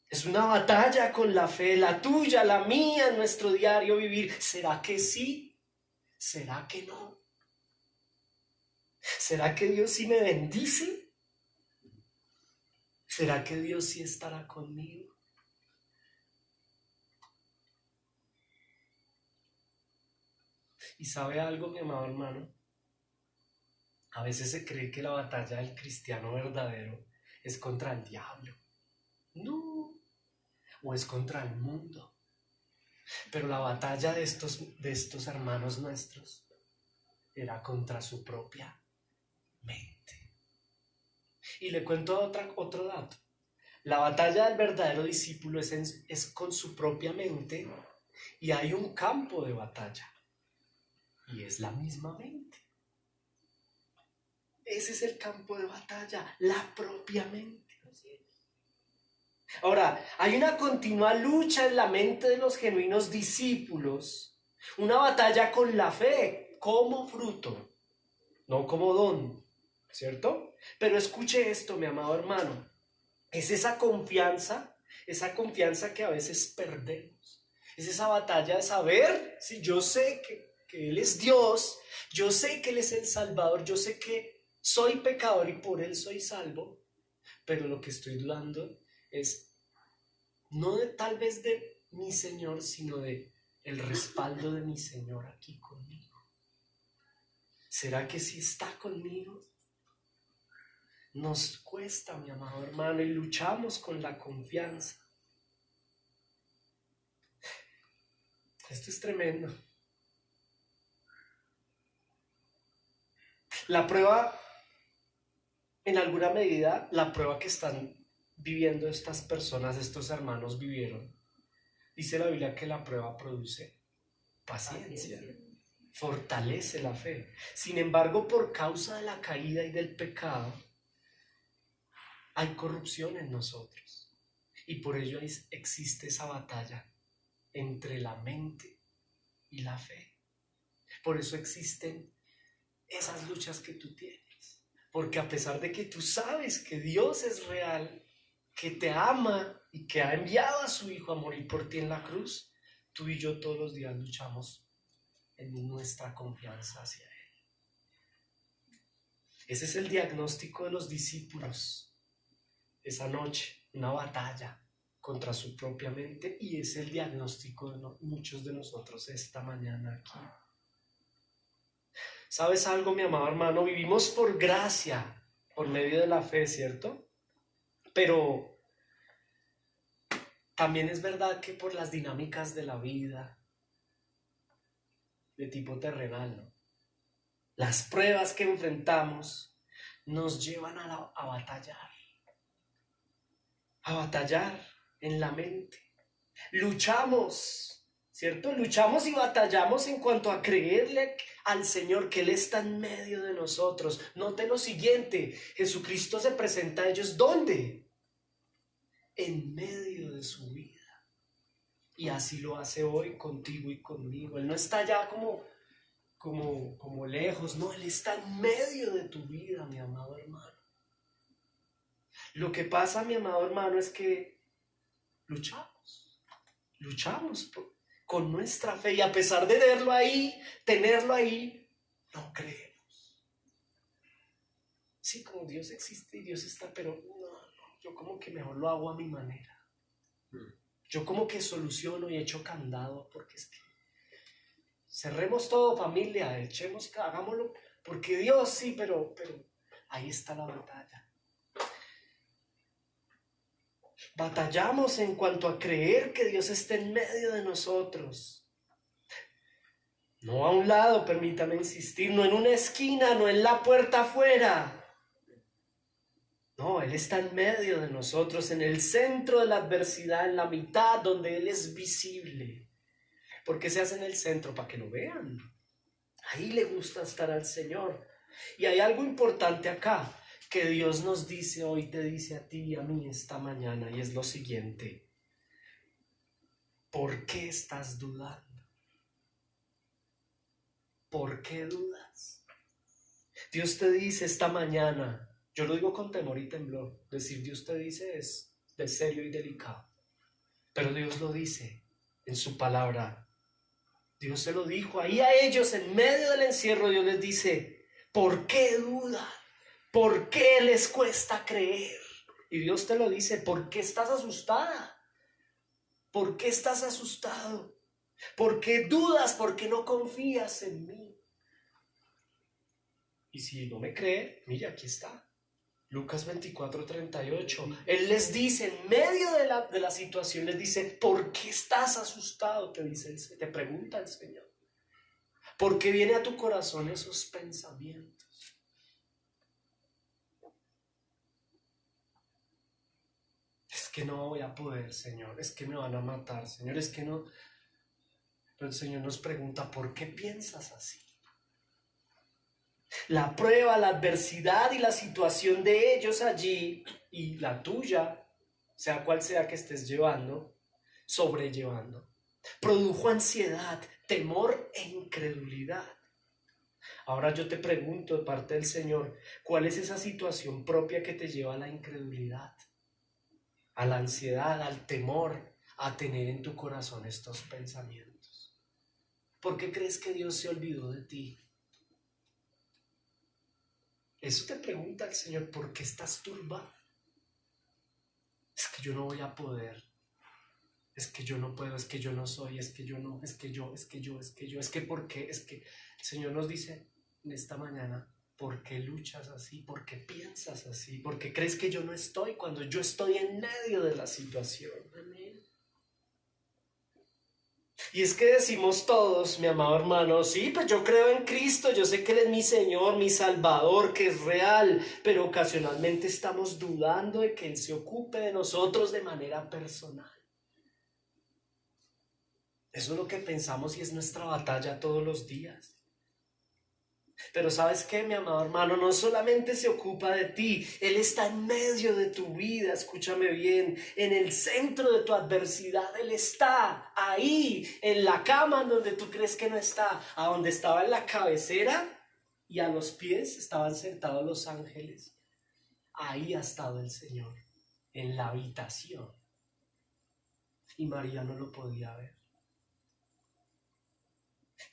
Es una batalla con la fe, la tuya, la mía, en nuestro diario vivir. ¿Será que sí? ¿Será que no? ¿Será que Dios sí me bendice? ¿Será que Dios sí estará conmigo? ¿Y sabe algo, mi amado hermano? A veces se cree que la batalla del cristiano verdadero es contra el diablo. No. O es contra el mundo. Pero la batalla de estos hermanos nuestros era contra su propia mente. Y le cuento otro dato. La batalla del verdadero discípulo es con su propia mente, y hay un campo de batalla. Y es la misma mente. Ese es el campo de batalla, la propia mente. Ahora, hay una continua lucha en la mente de los genuinos discípulos, una batalla con la fe como fruto, no como don, ¿cierto? Pero escuche esto, mi amado hermano, es esa confianza que a veces perdemos, Es esa batalla de saber si yo sé que Él es Dios, yo sé que Él es el Salvador, yo sé que soy pecador y por Él soy salvo, pero lo que estoy dudando es no tal vez de mi Señor, sino de el respaldo de mi Señor aquí conmigo. ¿Será que sí está conmigo? Nos cuesta, mi amado hermano, y luchamos con la confianza. Esto es tremendo. La prueba, en alguna medida, la prueba que están viviendo estas personas, estos hermanos vivieron. Dice la Biblia que la prueba produce paciencia, fortalece la fe. Sin embargo, por causa de la caída y del pecado, hay corrupción en nosotros. Y por ello existe esa batalla entre la mente y la fe. Por eso existen esas luchas que tú tienes. Porque a pesar de que tú sabes que Dios es real, que te ama y que ha enviado a su Hijo a morir por ti en la cruz, tú y yo todos los días luchamos en nuestra confianza hacia Él. Ese es el diagnóstico de los discípulos esa noche, una batalla contra su propia mente, y es el diagnóstico de muchos de nosotros esta mañana aquí. ¿Sabes algo, mi amado hermano? Vivimos por gracia, por medio de la fe, ¿cierto? Pero también es verdad que por las dinámicas de la vida, de tipo terrenal, ¿no? Las pruebas que enfrentamos nos llevan a batallar en la mente. Luchamos, ¿cierto? Luchamos y batallamos en cuanto a creerle al Señor que Él está en medio de nosotros. Note lo siguiente, Jesucristo se presenta a ellos, ¿dónde? En medio de su vida. Y así lo hace hoy contigo y conmigo. Él no está allá como lejos, no, Él está en medio de tu vida, mi amado hermano. Lo que pasa, mi amado hermano, es que luchamos con nuestra fe, y a pesar de tenerlo ahí, no creemos. Sí, como Dios existe y Dios está, pero no, yo como que mejor lo hago a mi manera. Yo como que soluciono y echo candado, porque es que cerremos todo, familia, hagámoslo, porque Dios sí, pero ahí está la batalla. Batallamos en cuanto a creer que Dios está en medio de nosotros. No a un lado, permítame insistir, no en una esquina, no en la puerta afuera. No, Él está en medio de nosotros, en el centro de la adversidad, en la mitad donde Él es visible. ¿Por qué se hace en el centro? Para que lo vean. Ahí le gusta estar al Señor. Y hay algo importante acá que Dios nos dice hoy, te dice a ti y a mí esta mañana, y es lo siguiente: ¿por qué estás dudando? ¿Por qué dudas? Dios te dice esta mañana, yo lo digo con temor y temblor, decir Dios te dice es de serio y delicado, pero Dios lo dice en su palabra. Dios se lo dijo ahí a ellos en medio del encierro. Dios les dice, ¿por qué dudan? ¿Por qué les cuesta creer? Y Dios te lo dice, ¿por qué estás asustada? ¿Por qué estás asustado? ¿Por qué dudas? ¿Por qué no confías en mí? Y si no me cree, mira, aquí está. Lucas 24:38. Él les dice, en medio de la situación, les dice, ¿por qué estás asustado? Te pregunta el Señor. ¿Por qué viene a tu corazón esos pensamientos? Es que no voy a poder, Señor. Es que me van a matar, Señor. Es que no. Pero el Señor nos pregunta, ¿por qué piensas así? La prueba, la adversidad y la situación de ellos allí y la tuya, sea cual sea que estés sobrellevando, produjo ansiedad, temor e incredulidad. Ahora yo te pregunto de parte del Señor, ¿cuál es esa situación propia que te lleva a la incredulidad, a la ansiedad, al temor, a tener en tu corazón estos pensamientos? ¿Por qué crees que Dios se olvidó de ti? Eso te pregunta el Señor, ¿por qué estás turbado? Es que yo no voy a poder, es que yo no puedo, es que yo no soy, es que yo no, es que yo, es que ¿por qué? Es que el Señor nos dice en esta mañana, ¿por qué luchas así? ¿Por qué piensas así? ¿Por qué crees que yo no estoy cuando yo estoy en medio de la situación? Amén. Y es que decimos todos, mi amado hermano, sí, pues yo creo en Cristo, yo sé que Él es mi Señor, mi Salvador, que es real, pero ocasionalmente estamos dudando de que Él se ocupe de nosotros de manera personal. Eso es lo que pensamos y es nuestra batalla todos los días. Pero ¿sabes qué, mi amado hermano? No solamente se ocupa de ti, Él está en medio de tu vida, escúchame bien, en el centro de tu adversidad, Él está ahí, en la cama donde tú crees que no está, a donde estaba en la cabecera y a los pies estaban sentados los ángeles. Ahí ha estado el Señor, en la habitación. Y María no lo podía ver.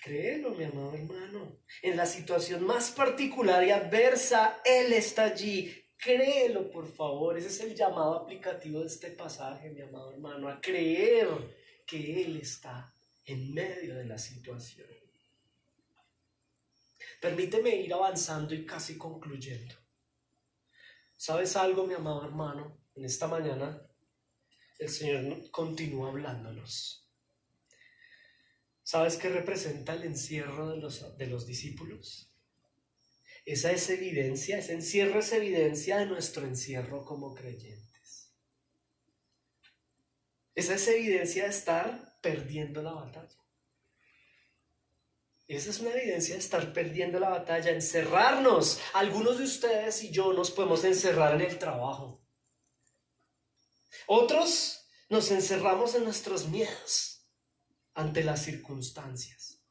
Créelo, mi amado hermano. En la situación más particular y adversa, Él está allí. Créelo, por favor. Ese es el llamado aplicativo de este pasaje, mi amado hermano. A creer que Él está en medio de la situación. Permíteme ir avanzando y casi concluyendo. ¿Sabes algo, mi amado hermano? En esta mañana, el Señor continúa hablándonos. ¿Sabes qué representa el encierro de los discípulos? Esa es evidencia, ese encierro es evidencia de nuestro encierro como creyentes. Esa es evidencia de estar perdiendo la batalla. Esa es una evidencia de estar perdiendo la batalla, encerrarnos. Algunos de ustedes y yo nos podemos encerrar en el trabajo. Otros nos encerramos en nuestros miedos ante las circunstancias.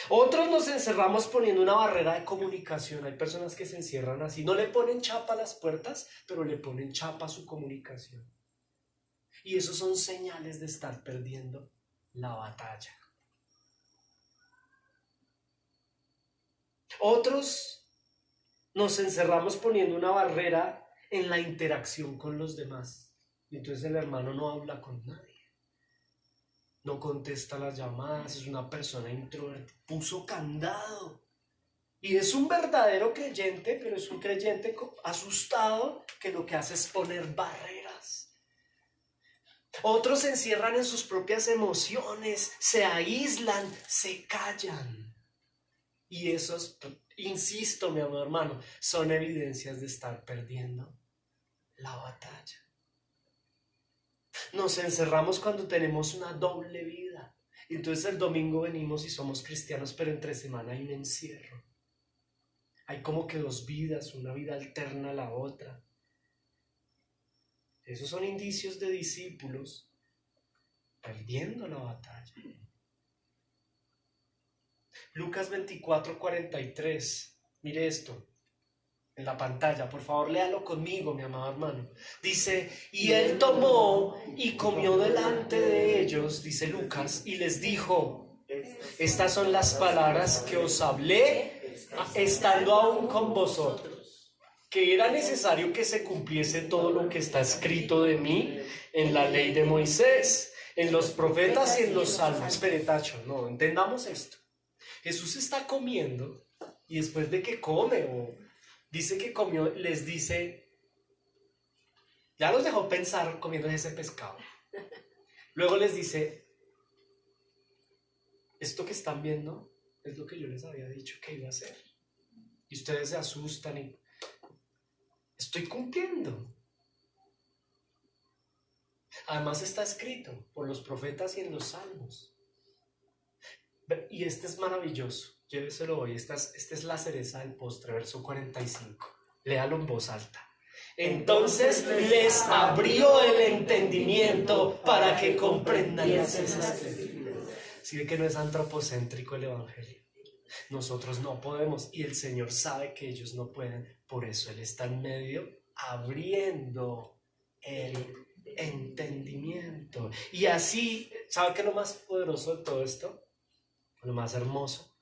Otros nos encerramos poniendo una barrera de comunicación. Hay personas que se encierran así, no le ponen chapa a las puertas, pero le ponen chapa a su comunicación. Y esos son señales de estar perdiendo la batalla. Otros nos encerramos poniendo una barrera en la interacción con los demás. Y entonces el hermano no habla con nadie. No contesta las llamadas, es una persona introvertida, puso candado. Y es un verdadero creyente, pero es un creyente asustado que lo que hace es poner barreras. Otros se encierran en sus propias emociones, se aíslan, se callan. Y esos, insisto, mi amado hermano, son evidencias de estar perdiendo la batalla. Nos encerramos cuando tenemos una doble vida. Entonces el domingo venimos y somos cristianos, pero entre semana hay un encierro. Hay como que dos vidas, una vida alterna a la otra. Esos son indicios de discípulos perdiendo la batalla. Lucas 24:43. Mire esto en la pantalla, por favor, léalo conmigo, mi amado hermano. Dice, y él tomó y comió delante de ellos, dice Lucas, y les dijo, estas son las palabras que os hablé estando aún con vosotros, que era necesario que se cumpliese todo lo que está escrito de mí en la ley de Moisés, en los profetas y en los salmos. Espere, Tacho, no, entendamos esto. Jesús está comiendo y después de que come dice que comió, les dice, ya los dejó pensar comiendo ese pescado. Luego les dice, esto que están viendo es lo que yo les había dicho que iba a hacer. Y ustedes se asustan y estoy cumpliendo. Además está escrito por los profetas y en los salmos. Y este es maravilloso. Lléveselo hoy. Esta es la cereza del postre, verso 45. Léalo en voz alta. Entonces les abrió el entendimiento para que comprendan esas escrituras. Si ve que no es antropocéntrico el evangelio. Nosotros no podemos y el Señor sabe que ellos no pueden. Por eso Él está en medio abriendo el entendimiento. Y así, ¿sabe qué es lo más poderoso de todo esto? Lo más hermoso,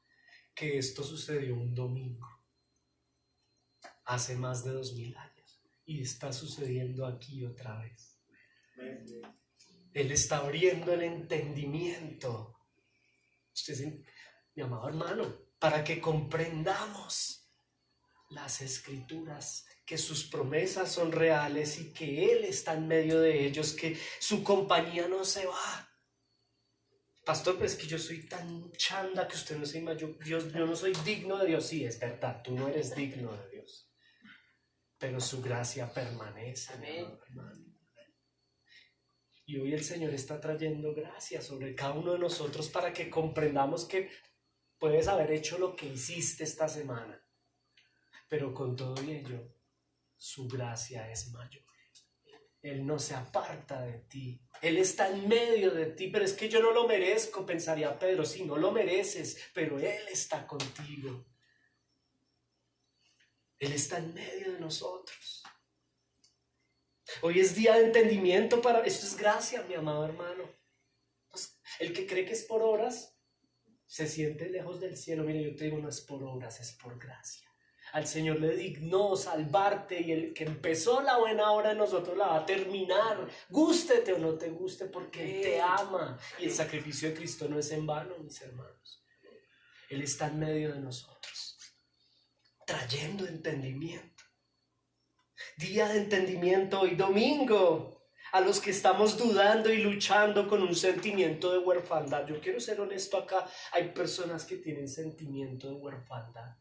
que esto sucedió un domingo, hace más de 2000 años, y está sucediendo aquí otra vez. Él está abriendo el entendimiento. Usted, mi amado hermano, para que comprendamos las escrituras, que sus promesas son reales y que Él está en medio de ellos, que su compañía no se va. Pastor, pero es que yo soy tan chanda que usted no se imagina, yo no soy digno de Dios. Sí, es verdad, tú no eres digno de Dios, pero su gracia permanece. Amén. Hermano. Y hoy el Señor está trayendo gracia sobre cada uno de nosotros para que comprendamos que puedes haber hecho lo que hiciste esta semana, pero con todo ello, su gracia es mayor. Él no se aparta de ti. Él está en medio de ti, pero es que yo no lo merezco, pensaría Pedro. Sí, no lo mereces, pero Él está contigo. Él está en medio de nosotros. Hoy es día de entendimiento para... Esto es gracia, mi amado hermano. Pues, el que cree que es por obras, se siente lejos del cielo. Mire, yo te digo, no es por obras, es por gracia. Al Señor le dignó salvarte, y el que empezó la buena obra en nosotros la va a terminar, gústete o no te guste, porque Él te ama. Y el sacrificio de Cristo no es en vano, mis hermanos. Él está en medio de nosotros, trayendo entendimiento. Día de entendimiento hoy, domingo. A los que estamos dudando y luchando con un sentimiento de huerfandad. Yo quiero ser honesto acá. Hay personas que tienen sentimiento de huerfandad.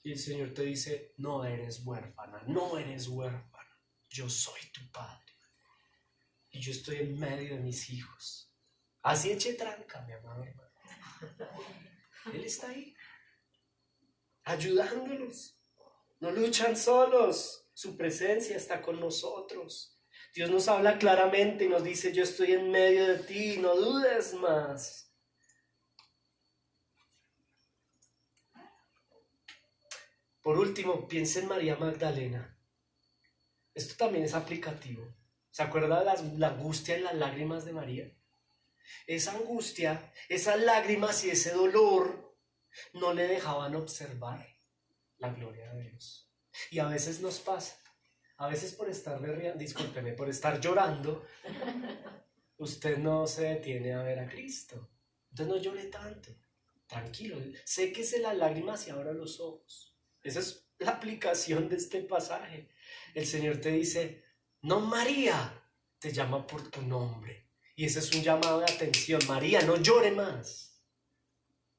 Y el Señor te dice, no eres huérfana, no eres huérfano. Yo soy tu Padre. Y yo estoy en medio de mis hijos. Así eche tranca, mi amado hermano. Él está ahí, ayudándolos. No luchan solos. Su presencia está con nosotros. Dios nos habla claramente y nos dice, yo estoy en medio de ti, no dudes más. Por último, piensa en María Magdalena. Esto también es aplicativo. ¿Se acuerda de la angustia y las lágrimas de María? Esa angustia, esas lágrimas y ese dolor no le dejaban observar la gloria de Dios. Y a veces nos pasa. A veces por estar discúlpeme, por estar llorando, usted no se detiene a ver a Cristo. Entonces no llore tanto. Tranquilo. Séquese las lágrimas y abra los ojos. Esa es la aplicación de este pasaje. El Señor te dice, no, María, te llama por tu nombre. Y ese es un llamado de atención. María, no llore más.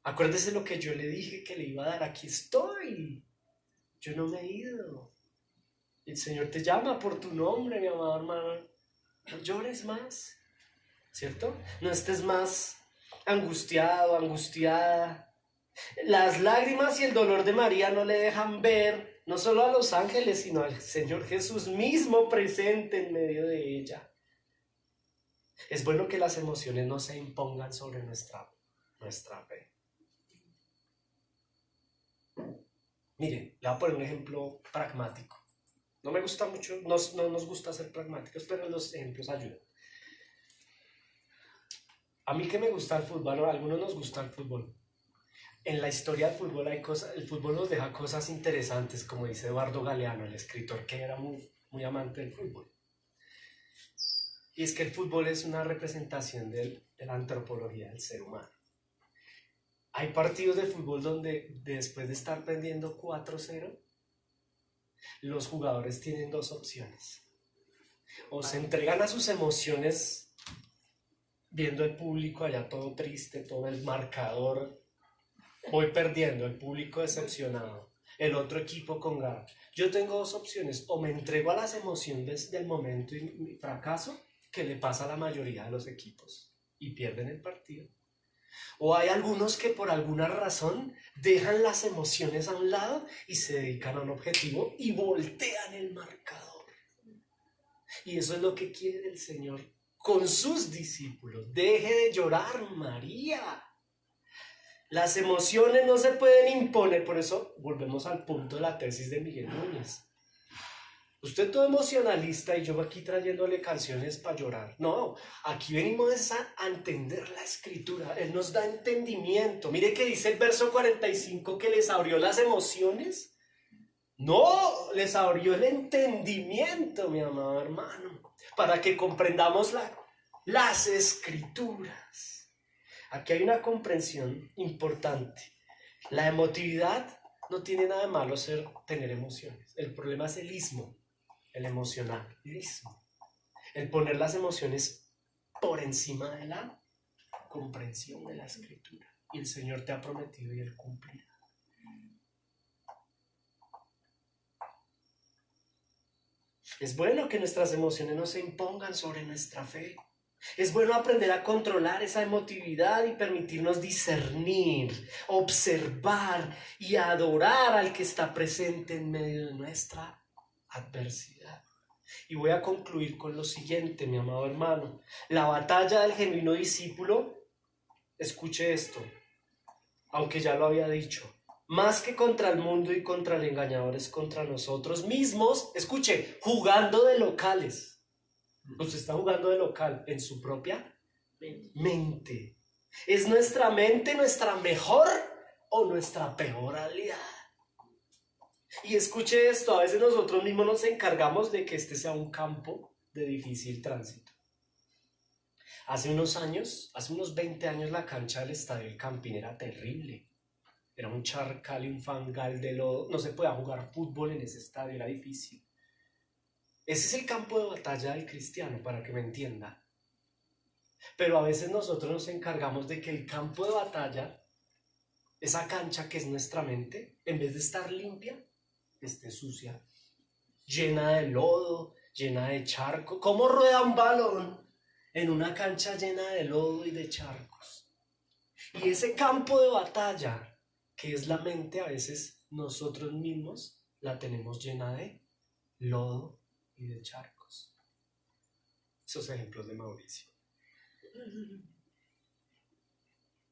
Acuérdese lo que yo le dije que le iba a dar. Aquí estoy. Yo no me he ido. El Señor te llama por tu nombre, mi amado hermano. No llores más. ¿Cierto? No estés más angustiado, angustiada. Las lágrimas y el dolor de María no le dejan ver no solo a los ángeles, sino al Señor Jesús mismo presente en medio de ella. Es bueno que las emociones no se impongan sobre nuestra fe. Miren, le voy a poner un ejemplo pragmático. No me gusta mucho, no nos gusta ser pragmáticos, pero los ejemplos ayudan. A mí que me gusta el fútbol, a algunos nos gusta el fútbol. En la historia del fútbol el fútbol nos deja cosas interesantes, como dice Eduardo Galeano, el escritor que era muy amante del fútbol. Y es que el fútbol es una representación de la antropología del ser humano. Hay partidos de fútbol donde después de estar perdiendo 4-0, los jugadores tienen dos opciones. O se entregan a sus emociones viendo el público allá todo triste, todo el marcador, voy perdiendo, el público decepcionado, el otro equipo con garra. Yo tengo dos opciones, o me entrego a las emociones del momento y fracaso, que le pasa a la mayoría de los equipos y pierden el partido. O hay algunos que por alguna razón dejan las emociones a un lado y se dedican a un objetivo y voltean el marcador. Y eso es lo que quiere el Señor con sus discípulos. Deje de llorar, María. Las emociones no se pueden imponer. Por eso volvemos al punto de la tesis de Miguel Núñez. Usted todo emocionalista y yo aquí trayéndole canciones para llorar. No, aquí venimos a entender la escritura. Él nos da entendimiento. Mire que dice el verso 45 que les abrió las emociones. No, les abrió el entendimiento, mi amado hermano, para que comprendamos las escrituras. Aquí hay una comprensión importante. La emotividad no tiene nada de malo tener emociones. El problema es el ismo. El emocionalismo, el poner las emociones por encima de la comprensión de la escritura. Y el Señor te ha prometido y Él cumplirá. Es bueno que nuestras emociones no se impongan sobre nuestra fe. Es bueno aprender a controlar esa emotividad y permitirnos discernir, observar y adorar al que está presente en medio de nuestra adversidad. Y voy a concluir con lo siguiente, mi amado hermano. La batalla del genuino discípulo, escuche esto, aunque ya lo había dicho, más que contra el mundo y contra el engañador, es contra nosotros mismos, escuche, jugando de locales. Usted está jugando de local en su propia mente. ¿Es nuestra mente nuestra mejor o nuestra peor aliada? Y escuche esto, a veces nosotros mismos nos encargamos de que este sea un campo de difícil tránsito. Hace unos 20 años, la cancha del Estadio El Campín era terrible. Era un charcal y un fangal de lodo. No se podía jugar fútbol en ese estadio, era difícil. Ese es el campo de batalla del cristiano, para que me entienda. Pero a veces nosotros nos encargamos de que el campo de batalla, esa cancha que es nuestra mente, en vez de estar limpia, esté sucia, llena de lodo, llena de charco. ¿Cómo rueda un balón en una cancha llena de lodo y de charcos? Y ese campo de batalla, que es la mente, a veces nosotros mismos la tenemos llena de lodo y de charcos. Esos ejemplos de Mauricio.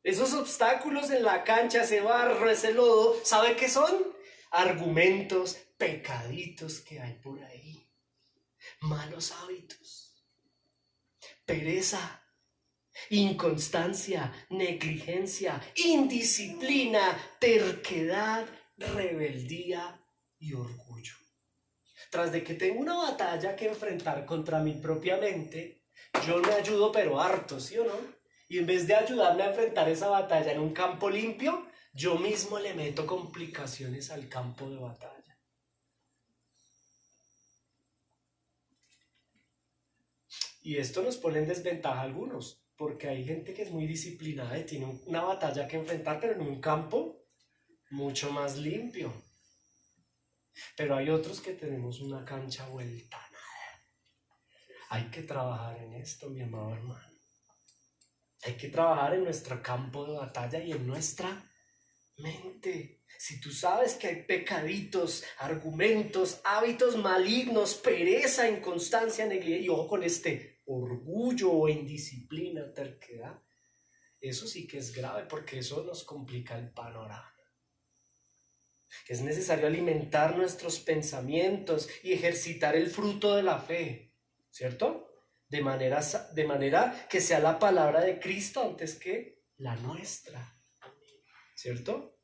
Esos obstáculos en la cancha, ese barro, ese lodo, ¿sabe qué son? Argumentos, pecaditos que hay por ahí, malos hábitos, pereza, inconstancia, negligencia, indisciplina, terquedad, rebeldía y orgullo. Tras de que tengo una batalla que enfrentar contra mi propia mente, yo me ayudo pero harto, ¿sí o no? Y en vez de ayudarme a enfrentar esa batalla en un campo limpio, yo mismo le meto complicaciones al campo de batalla. Y esto nos pone en desventaja a algunos, porque hay gente que es muy disciplinada y tiene una batalla que enfrentar, pero en un campo mucho más limpio. Pero hay otros que tenemos una cancha vuelta a nada. Hay que trabajar en esto, mi amado hermano. Hay que trabajar en nuestro campo de batalla y en nuestra mente. Si tú sabes que hay pecaditos, argumentos, hábitos malignos, pereza, inconstancia, negligencia, y ojo con orgullo o indisciplina, terquedad, eso sí que es grave porque eso nos complica el panorama. Es necesario alimentar nuestros pensamientos y ejercitar el fruto de la fe, ¿cierto? De manera que sea la palabra de Cristo antes que la nuestra, ¿cierto?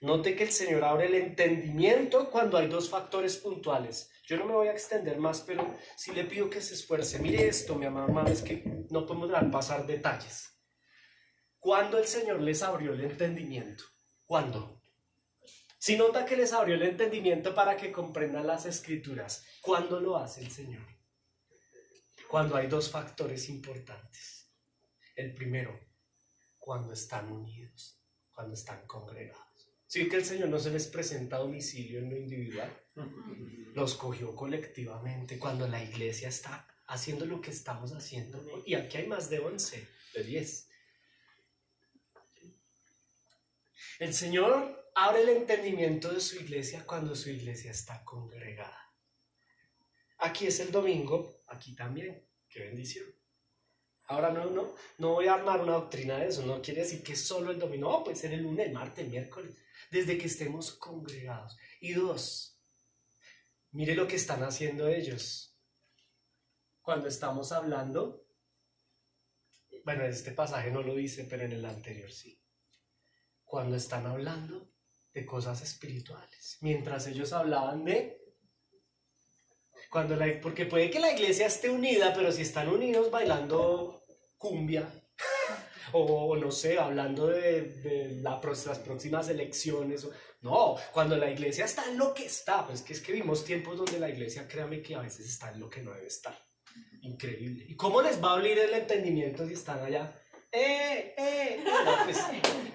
Note que el Señor abre el entendimiento cuando hay dos factores puntuales. Yo no me voy a extender más, pero sí le pido que se esfuerce. Mire esto, mi amado hermano, es que no podemos dejar pasar detalles. ¿Cuándo el Señor les abrió el entendimiento? ¿Cuándo? Si nota que les abrió el entendimiento para que comprendan las Escrituras, ¿cuándo lo hace el Señor? Cuando hay dos factores importantes. El primero, cuando están unidos, cuando están congregados. ¿Sí que el Señor no se les presenta a domicilio en lo individual? Los cogió colectivamente cuando la iglesia está haciendo lo que estamos haciendo. Y aquí hay más de 11, de 10. El Señor abre el entendimiento de su iglesia cuando su iglesia está congregada. Aquí es el domingo, aquí también. ¡Qué bendición! Ahora no voy a armar una doctrina de eso, no quiere decir que solo el domingo, no, puede ser el lunes, el martes, el miércoles, desde que estemos congregados. Y dos, Mire lo que están haciendo ellos. Cuando estamos hablando, bueno, este pasaje no lo dice, pero en el anterior sí. Cuando están hablando de cosas espirituales, mientras ellos hablaban de... porque puede que la iglesia esté unida, pero si están unidos bailando cumbia, o no sé, hablando de las próximas elecciones, no, cuando la iglesia está en lo que está, pues es que vimos tiempos donde la iglesia, créame que a veces está en lo que no debe estar. Increíble. ¿Y cómo les va a abrir el entendimiento si están allá? No, pues,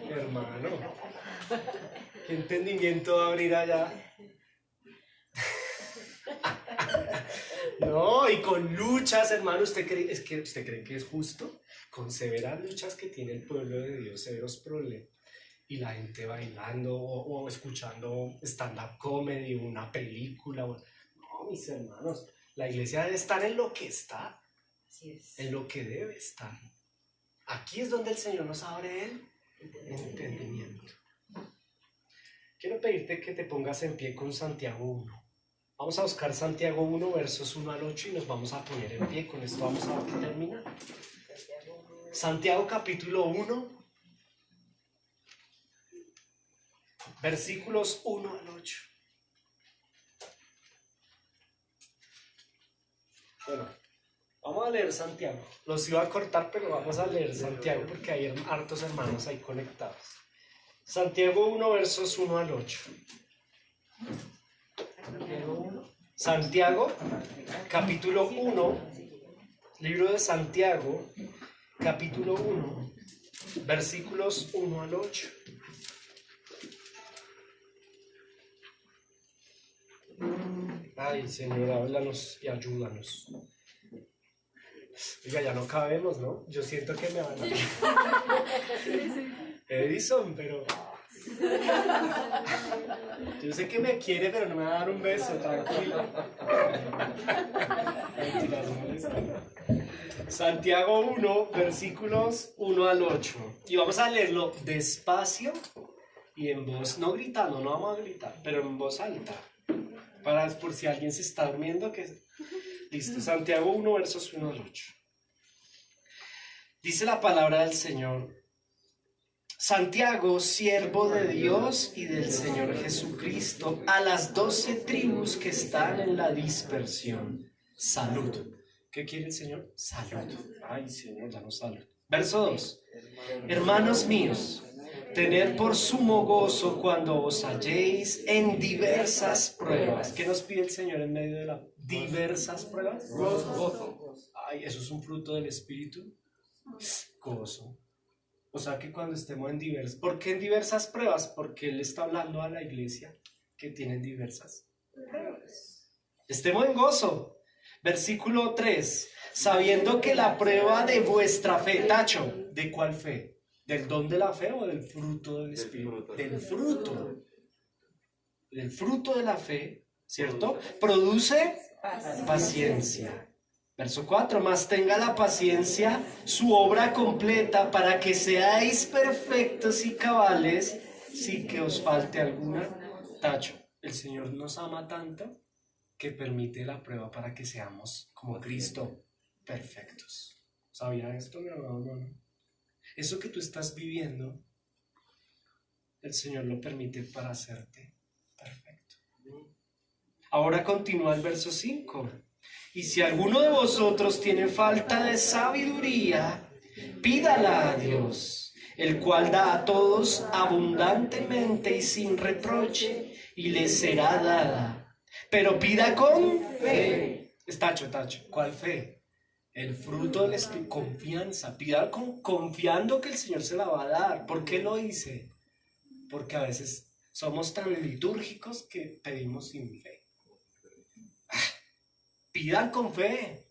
hermano, ¿qué entendimiento va a abrir allá? No, y con luchas, hermano, ¿usted cree que es justo? Con severas luchas que tiene el pueblo de Dios, severos problemas, y la gente bailando o escuchando stand-up comedy, una película. No, mis hermanos, la iglesia debe estar en lo que está, Así es. en lo que debe estar. Aquí es donde el Señor nos abre el entendimiento. Quiero pedirte que te pongas en pie con Santiago 1. Vamos a buscar Santiago 1, versos 1 al 8 y nos vamos a poner en pie. Con esto vamos a terminar. Santiago capítulo 1, versículos 1 al 8. Bueno, vamos a leer Santiago. Los iba a cortar, pero vamos a leer Santiago porque hay hartos hermanos ahí conectados. Santiago 1, versos 1 al 8. Santiago, capítulo 1, libro de Santiago, capítulo 1, versículos 1 al 8. Ay, Señor, háblanos y ayúdanos. Oiga, ya no cabemos, ¿no? Yo siento que me van a... Edison, pero... Yo sé que me quiere, pero no me va a dar un beso, tranquilo. Mentiras, no molesta. Santiago 1, versículos 1 al 8. Y vamos a leerlo despacio y en voz, no gritando, no vamos a gritar, pero en voz alta. Por si alguien se está durmiendo, que... Listo, Santiago 1, versos 1 al 8. Dice la palabra del Señor. Santiago, siervo de Dios y del Señor Jesucristo, a las 12 tribus que están en la dispersión. Salud. ¿Qué quiere el Señor? Salud. Ay, Señor, danos salud. Verso 2. Hermanos míos, tened por sumo gozo cuando os halléis en diversas pruebas. ¿Qué nos pide el Señor en medio de las diversas pruebas? Gozo. Ay, eso es un fruto del Espíritu. Gozo. O sea que cuando estemos en diversas... ¿Por qué en diversas pruebas? Porque Él está hablando a la iglesia que tienen diversas pruebas. Estemos en gozo. Versículo 3. Sabiendo que la prueba de vuestra fe... Tacho, ¿de cuál fe? ¿Del don de la fe o del fruto del Espíritu? Del fruto. Del fruto de la fe, ¿cierto? Produce paciencia. Verso 4, mas tenga la paciencia su obra completa para que seáis perfectos y cabales sin que os falte alguna. Tacho, el Señor nos ama tanto que permite la prueba para que seamos como Cristo, perfectos. ¿Sabía esto, mi hermano? Eso que tú estás viviendo, el Señor lo permite para hacerte perfecto. Ahora continúa el verso 5. Y si alguno de vosotros tiene falta de sabiduría, pídala a Dios, el cual da a todos abundantemente y sin reproche, y le será dada. Pero pida con fe. Tacho, ¿cuál fe? El fruto del Espíritu, confianza. Pida confiando que el Señor se la va a dar. ¿Por qué lo hice? Porque a veces somos tan litúrgicos que pedimos sin fe. Pidan con fe.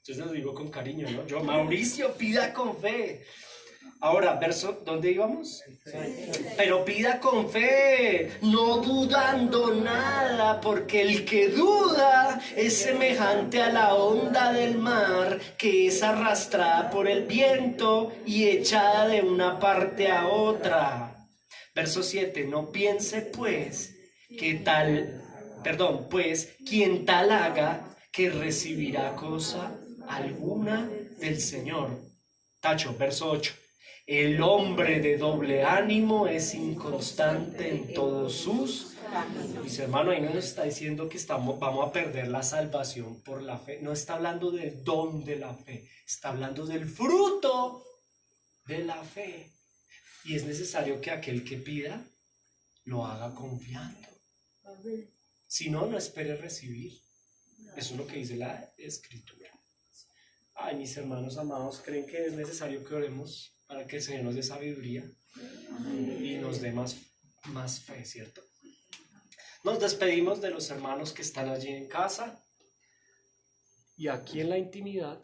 Yo se lo digo con cariño, ¿no? Yo, Mauricio, pida con fe. Ahora, verso, ¿dónde íbamos? Pero pida con fe, no dudando nada, porque el que duda es semejante a la onda del mar, que es arrastrada por el viento y echada de una parte a otra. Verso 7, no piense pues que tal Perdón, pues quien tal haga que recibirá cosa alguna del Señor. Tacho, verso 8. El hombre de doble ánimo es inconstante en todos sus... Mis hermanos, ahí no nos está diciendo que vamos a perder la salvación por la fe. No está hablando del don de la fe. Está hablando del fruto de la fe. Y es necesario que aquel que pida lo haga confiando. Si no, no espere recibir. Eso es lo que dice la Escritura. Ay, mis hermanos amados, ¿creen que es necesario que oremos para que el Señor nos dé sabiduría y nos dé más fe, ¿cierto? Nos despedimos de los hermanos que están allí en casa y aquí en la intimidad.